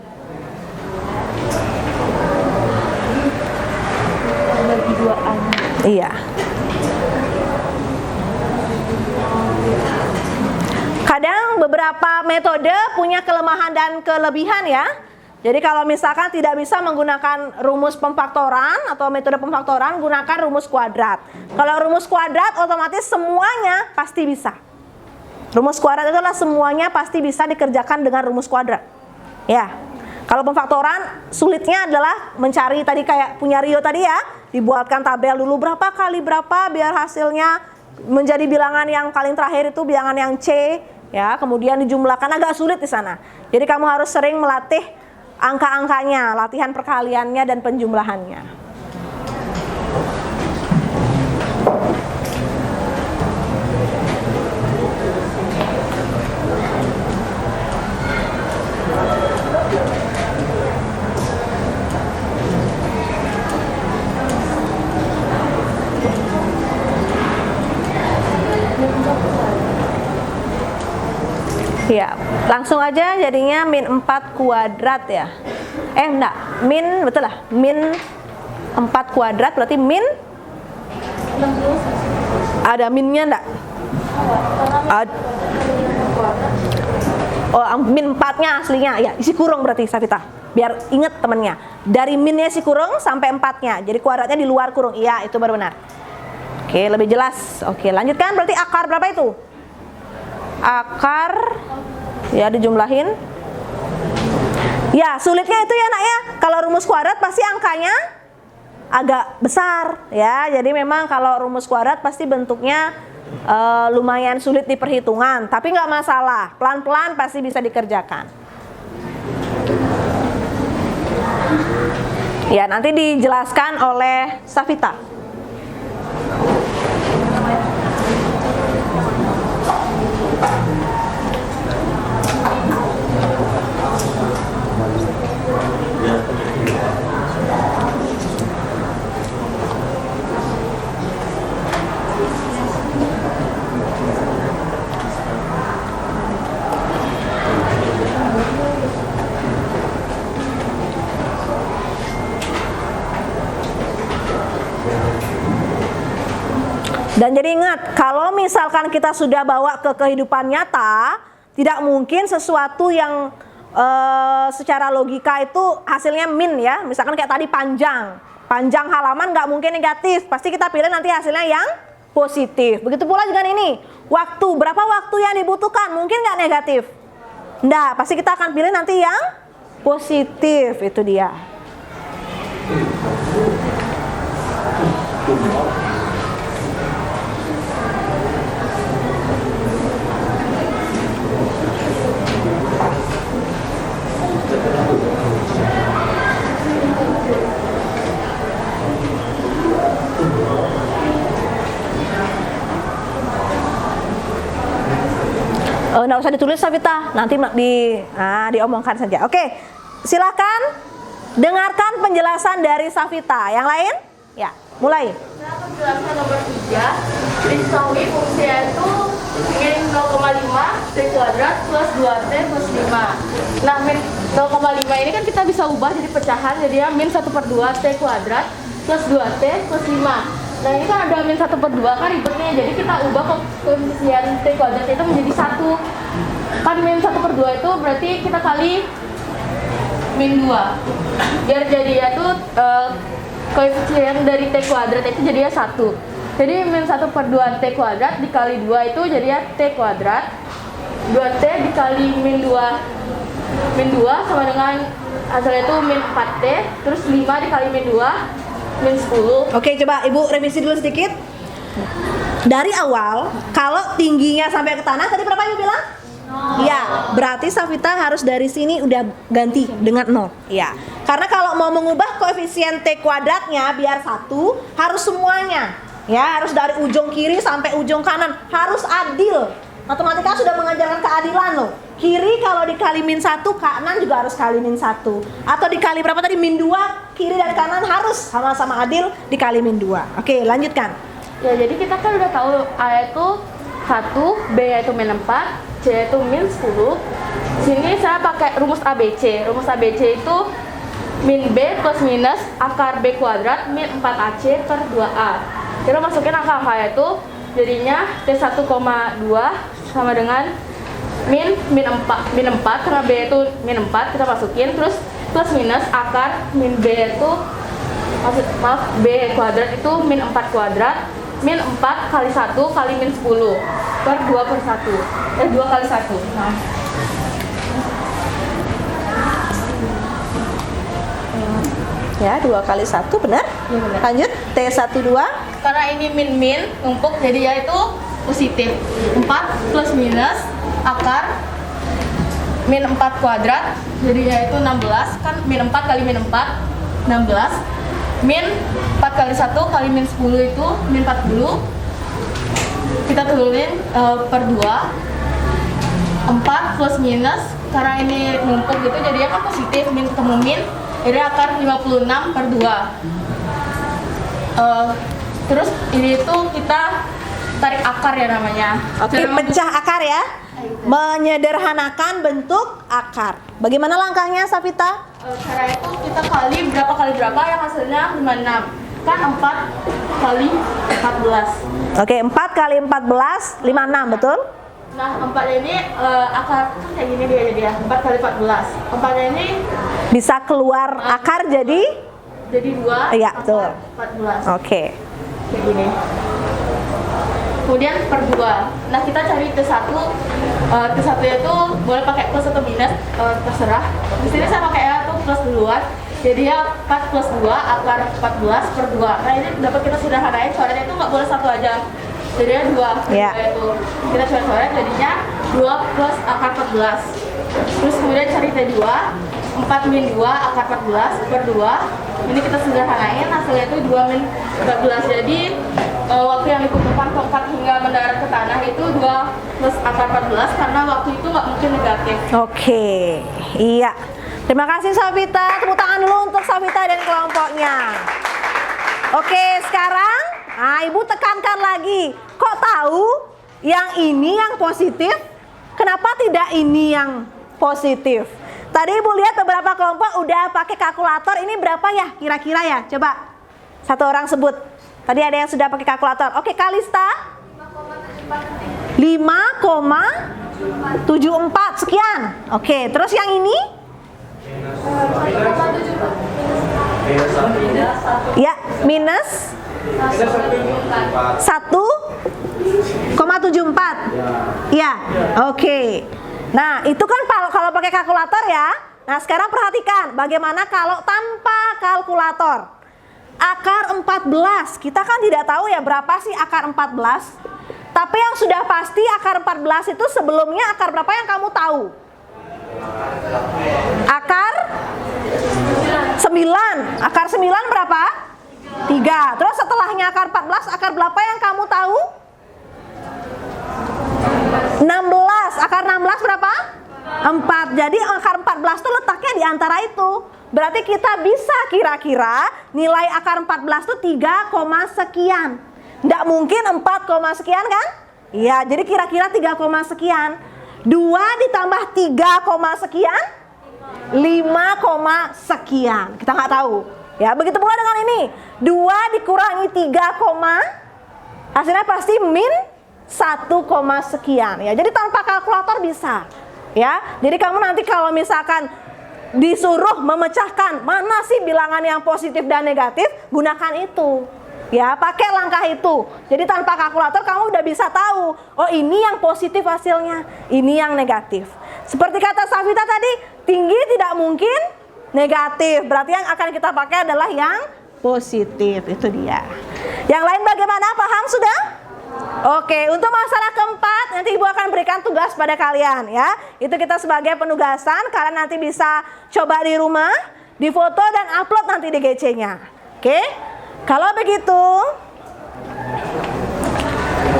S1: Bagi 2A.
S2: Iya. Kadang beberapa metode punya kelemahan dan kelebihan ya. Jadi kalau misalkan tidak bisa menggunakan rumus pemfaktoran atau metode pemfaktoran, gunakan rumus kuadrat. Kalau rumus kuadrat otomatis semuanya pasti bisa. Rumus kuadrat itulah semuanya pasti bisa dikerjakan dengan rumus kuadrat. Ya. Kalau pemfaktoran sulitnya adalah mencari tadi kayak punya Rio tadi ya, dibuatkan tabel dulu berapa kali berapa biar hasilnya menjadi bilangan yang paling terakhir itu bilangan yang C ya, kemudian dijumlahkan, agak sulit di sana. Jadi kamu harus sering melatih angka-angkanya, latihan perkaliannya dan penjumlahannya. Ya, langsung aja jadinya min 4 kuadrat ya. Enggak, min, betul lah, min 4 kuadrat berarti min, ada minnya enggak? Oh, min 4-nya aslinya, ya isi kurung berarti Safita, biar inget temennya. Dari minnya isi kurung sampai 4-nya, jadi kuadratnya di luar kurung, iya itu baru benar. Oke, lebih jelas. Oke, lanjutkan, berarti akar berapa itu? Akar, ya dijumlahin. Ya, sulitnya itu ya nak ya, kalau rumus kuadrat pasti angkanya agak besar ya. Jadi memang kalau rumus kuadrat pasti bentuknya lumayan sulit di perhitungan. Tapi nggak masalah, pelan-pelan pasti bisa dikerjakan. Ya, nanti dijelaskan oleh Safita. Dan jadi ingat, kalau misalkan kita sudah bawa ke kehidupan nyata, tidak mungkin sesuatu yang secara logika itu hasilnya min ya. Misalkan kayak tadi panjang halaman nggak mungkin negatif, pasti kita pilih nanti hasilnya yang positif. Begitu pula dengan ini, waktu, berapa waktu yang dibutuhkan, mungkin nggak negatif. Nggak, pasti kita akan pilih nanti yang positif, itu dia. Nggak usah ditulis Savita, nanti diomongkan saja. Oke, silakan dengarkan penjelasan dari Savita. Yang lain? Ya, mulai.
S1: Nah, penjelasan nomor 3, diketahui fungsinya itu min 0,5 T kuadrat plus 2T plus 5. Nah, min 0,5 ini kan kita bisa ubah jadi pecahan, jadi ya min 1/2 T kuadrat plus 2T plus 5. Nah, ini kan ada min 1/2 kan ribetnya, jadi kita ubah koefisien T kuadrat itu menjadi 1. Kan min 1/2 itu berarti kita kali min 2. Biar jadinya tuh koefisien dari T kuadrat itu jadinya 1. Jadi min 1/2 T kuadrat dikali 2 itu jadinya T kuadrat. 2T dikali min 2 sama dengan hasilnya itu min 4T. Terus 5 dikali min 2 min 10.
S2: Oke, coba Ibu revisi dulu sedikit. Dari awal, kalau tingginya sampai ke tanah, tadi berapa Ibu bilang? Iya, berarti Savita harus dari sini udah ganti dengan 0. Iya, karena kalau mau mengubah koefisien T kuadratnya biar 1, harus semuanya. Ya, harus dari ujung kiri sampai ujung kanan, harus adil. Matematika sudah mengajarkan keadilan loh. Kiri kalau dikali min 1, kanan juga harus kali min 1. Atau dikali berapa tadi? Min 2, kiri dan kanan harus sama-sama adil dikali min 2. Oke, lanjutkan.
S1: Ya, jadi kita kan udah tahu A itu 1, B itu min 4, C itu min 10. Sini saya pakai rumus ABC. Rumus ABC itu min B plus minus akar B kuadrat min 4AC per 2A. Kita masukin angka-angka itu, jadinya T1,2 sama dengan min 4 karena B itu min 4 kita masukin, terus plus minus akar min B itu B kuadrat itu min 4 kuadrat min 4 kali 1 kali min 10 per 2 per 1 2 kali 1. Nah.
S2: Ya, 2 kali 1 benar?
S1: Ya, benar.
S2: Lanjut, T12.
S1: Karena ini min numpuk jadi ya itu positif. 4 plus minus akar min 4 kuadrat jadi ya itu 16, kan min 4 kali min 4 16, min 4 kali 1 kali min 10 itu min 40. Kita turunin per 2. 4 plus minus karena ini numpuk gitu jadinya kan positif, min ketemu min jadi akar 56 per 2. Terus ini tuh kita tarik akar ya namanya.
S2: Oke, pecah akar ya. Menyederhanakan bentuk akar. Bagaimana langkahnya, Savita?
S1: Cara itu kita kali berapa yang hasilnya 56. Kan 4 kali 14.
S2: Oke, 4 kali 14, 56, betul?
S1: Nah, 4 ini akar kan kayak gini dia jadi ya. 4 kali 14. 4 ini
S2: Bisa keluar akar jadi?
S1: jadi 2.
S2: Iya, betul.
S1: 14.
S2: Oke.
S1: Kayak gini. Kemudian per 2. Nah, kita cari T1. T1 itu boleh pakai plus atau minus, terserah. Di sini saya pakai ya tuh plus duluan. Jadi ya 4 plus 2 akar 14 per 2. Nah, ini dapat kita sederhanain, coretnya itu nggak boleh 1 aja. Jadinya 2.
S2: Iya.
S1: Itu kita coret jadinya 2 plus akar 14. Terus kemudian cari T2. 4 min 2 akar 14 per 2. Ini kita sederhanain, hasilnya itu 2 min 14. Jadi waktu yang dibutuhkan tongkat hingga mendarat ke tanah itu 2 plus akar 14 karena waktu itu nggak mungkin negatif.
S2: Oke, iya. Terima kasih Savita. Tepuk tangan dulu untuk Savita dan kelompoknya. Oke, sekarang Ibu tekankan lagi. Kok tahu yang ini yang positif? Kenapa tidak ini yang positif? Tadi Ibu lihat beberapa kelompok udah pakai kalkulator. Ini berapa ya kira-kira ya? Coba satu orang sebut. Tadi ada yang sudah pakai kalkulator. Oke, Kalista? 5,74 74 sekian. Oke, terus yang ini? Ya, minus 1,74. Ya, oke. Nah, itu kan kalau pakai kalkulator ya. Nah, sekarang perhatikan bagaimana kalau tanpa kalkulator. Akar 14, kita kan tidak tahu ya berapa sih akar 14. Tapi yang sudah pasti akar 14 itu sebelumnya akar berapa yang kamu tahu? Akar 9. Akar 9 berapa? 3. Terus setelahnya akar 14, akar berapa yang kamu tahu? 16. Akar 16 berapa? 4. Jadi akar 14 itu letaknya di antara itu. Berarti kita bisa kira-kira nilai akar 14 itu 3, sekian. Nggak mungkin 4, sekian kan? Iya, jadi kira-kira 3, sekian. 2 ditambah 3, sekian 5, sekian. Kita nggak tahu. Ya, begitu pula dengan ini. 2 dikurangi 3, hasilnya pasti min 1, sekian. Ya, jadi tanpa kalkulator bisa. Ya, jadi kamu nanti kalau misalkan disuruh memecahkan mana sih bilangan yang positif dan negatif, gunakan itu. Ya, pakai langkah itu. Jadi tanpa kalkulator kamu udah bisa tahu, oh ini yang positif hasilnya, ini yang negatif. Seperti kata Safita tadi, tinggi tidak mungkin negatif. Berarti yang akan kita pakai adalah yang positif. Itu dia. Yang lain bagaimana? Paham sudah? Oke, untuk masalah keempat nanti Ibu akan berikan tugas pada kalian ya. Itu kita sebagai penugasan, kalian nanti bisa coba di rumah, difoto dan upload nanti di GC-nya. Oke? Kalau begitu,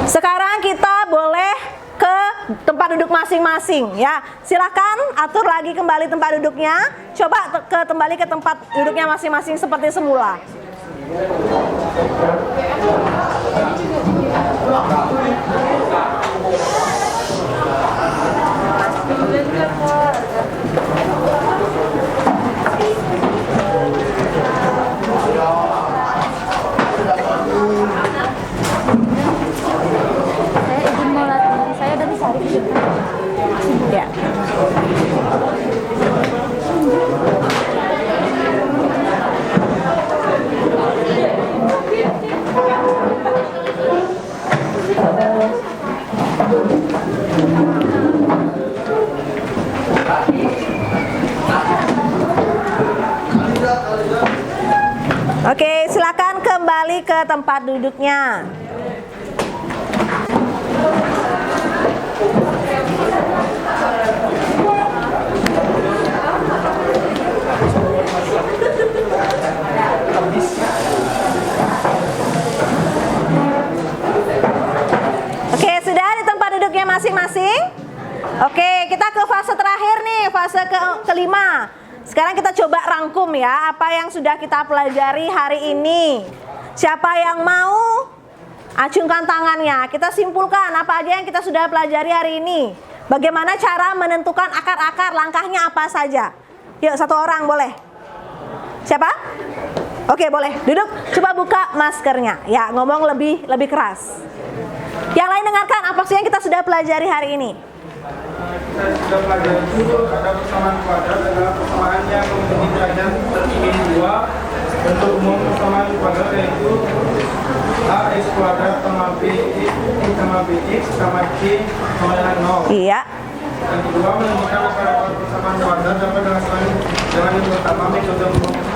S2: sekarang kita boleh ke tempat duduk masing-masing ya. Silakan atur lagi kembali tempat duduknya. Coba kembali ke tempat duduknya masing-masing seperti semula.
S4: Saya izin mau latihan, saya udah bisa hari ini.
S2: Ya. Oke, silakan kembali ke tempat duduknya. Oke, sudah di tempat duduknya masing-masing. Oke, kita ke fase terakhir nih, fase kelima. Sekarang kita coba rangkum ya apa yang sudah kita pelajari hari ini. Siapa yang mau acungkan tangannya, kita simpulkan apa aja yang kita sudah pelajari hari ini. Bagaimana cara menentukan akar-akar, langkahnya apa saja. Yuk, satu orang boleh. Siapa? Oke, boleh. Duduk, coba buka maskernya. Ya, ngomong lebih keras. Yang lain dengarkan apa sih yang kita sudah pelajari hari ini.
S8: Kita sudah pelajari dulu ada persamaan kuadrat adalah persamaan yang memiliki derajat min 2. Bentuk umum persamaan kuadrat yaitu ax kuadrat sama bx sama bx sama c sama dengan 0.
S2: Iya.
S8: Yang kedua, menemukan akar-akar persamaan kuadrat dapat dilakukan dengan yang pertama metode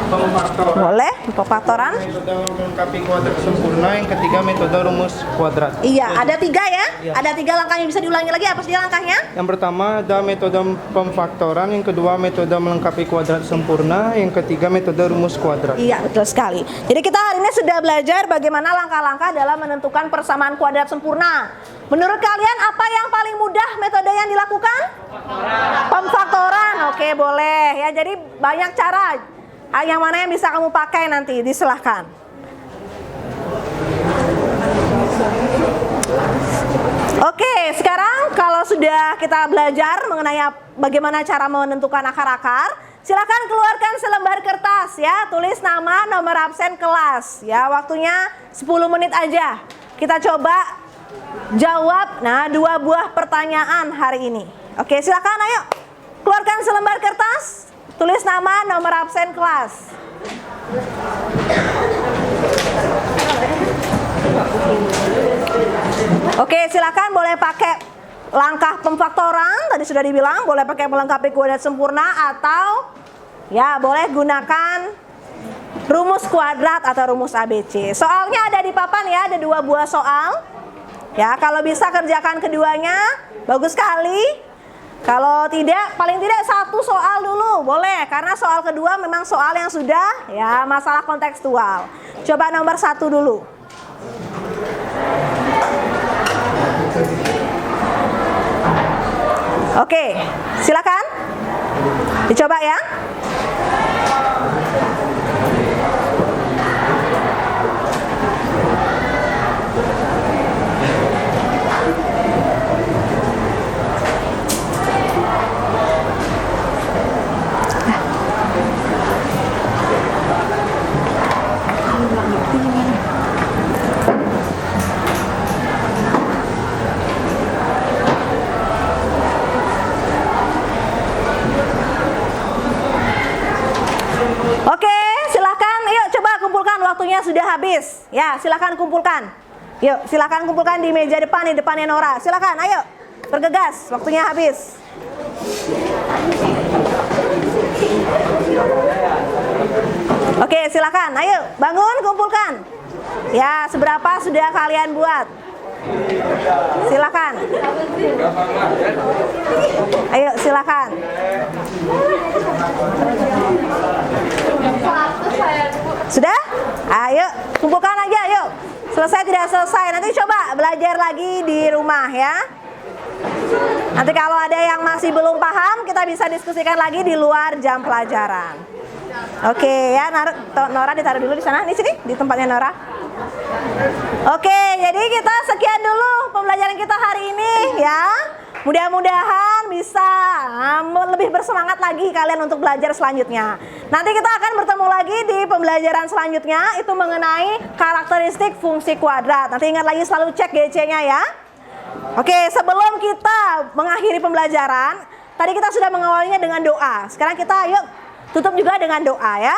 S8: pemfaktoran.
S2: Boleh, pemfaktoran.
S8: Metode melengkapi kuadrat sempurna. Yang ketiga, metode rumus kuadrat.
S2: Iya, ada 3 ya. Ada 3 langkahnya, bisa diulangi lagi apa sih langkahnya?
S8: Yang pertama ada metode pemfaktoran, yang kedua metode melengkapi kuadrat sempurna, yang ketiga metode rumus kuadrat.
S2: Iya, betul sekali. Jadi kita hari ini sudah belajar bagaimana langkah-langkah dalam menentukan persamaan kuadrat sempurna. Menurut kalian apa yang paling mudah metode yang dilakukan? Pemfaktoran. Oke, boleh ya. Jadi banyak cara. Yang mana yang bisa kamu pakai nanti, disilahkan. Oke, sekarang kalau sudah kita belajar mengenai bagaimana cara menentukan akar-akar, silakan keluarkan selembar kertas ya, tulis nama, nomor absen, kelas ya. Waktunya 10 menit aja. Kita coba jawab dua buah pertanyaan hari ini. Oke, silakan ayo. Keluarkan selembar kertas, tulis nama, nomor absen kelas. Oke, silakan boleh pakai langkah pemfaktoran, tadi sudah dibilang, boleh pakai melengkapi kuadrat sempurna atau ya boleh gunakan rumus kuadrat atau rumus ABC. Soalnya ada di papan ya, ada 2 buah soal. Ya, kalau bisa kerjakan keduanya, bagus sekali. Kalau tidak, paling tidak 1 soal dulu, boleh. Karena soal kedua memang soal yang sudah ya masalah kontekstual. Coba nomor 1 dulu. Oke, silakan. Dicoba ya. Oke, silakan. Yuk coba kumpulkan, waktunya sudah habis. Ya, silakan kumpulkan. Yuk, silakan kumpulkan di meja depan, di depannya Nora. Silakan, ayo. Bergegas, waktunya habis. Oke, silakan. Ayo, bangun, kumpulkan. Ya, seberapa sudah kalian buat? Silakan. Ayo, silakan. Sudah? Ayo, kumpulkan aja, yuk. Selesai tidak selesai, nanti coba belajar lagi di rumah ya. Nanti kalau ada yang masih belum paham, kita bisa diskusikan lagi di luar jam pelajaran. Oke ya, Nora ditaruh dulu di sana, di sini, di tempatnya Nora. Oke, jadi kita sekian dulu pembelajaran kita hari ini ya. Mudah-mudahan bisa lebih bersemangat lagi kalian untuk belajar selanjutnya. Nanti kita akan bertemu lagi di pembelajaran selanjutnya, itu mengenai karakteristik fungsi kuadrat. Nanti ingat lagi selalu cek GC-nya ya. Oke, sebelum kita mengakhiri pembelajaran, tadi kita sudah mengawalinya dengan doa. Sekarang kita yuk tutup juga dengan doa ya.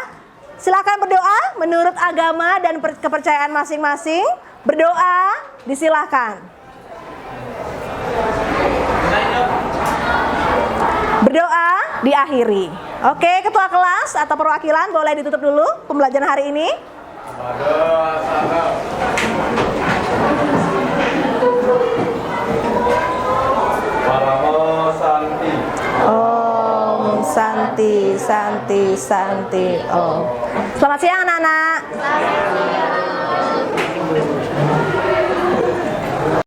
S2: Silakan berdoa menurut agama dan kepercayaan masing-masing. Berdoa, disilahkan. Berdoa diakhiri. Oke, ketua kelas atau perwakilan boleh ditutup dulu pembelajaran hari ini. Om Santi Santi Santi Om. Selamat siang anak-anak.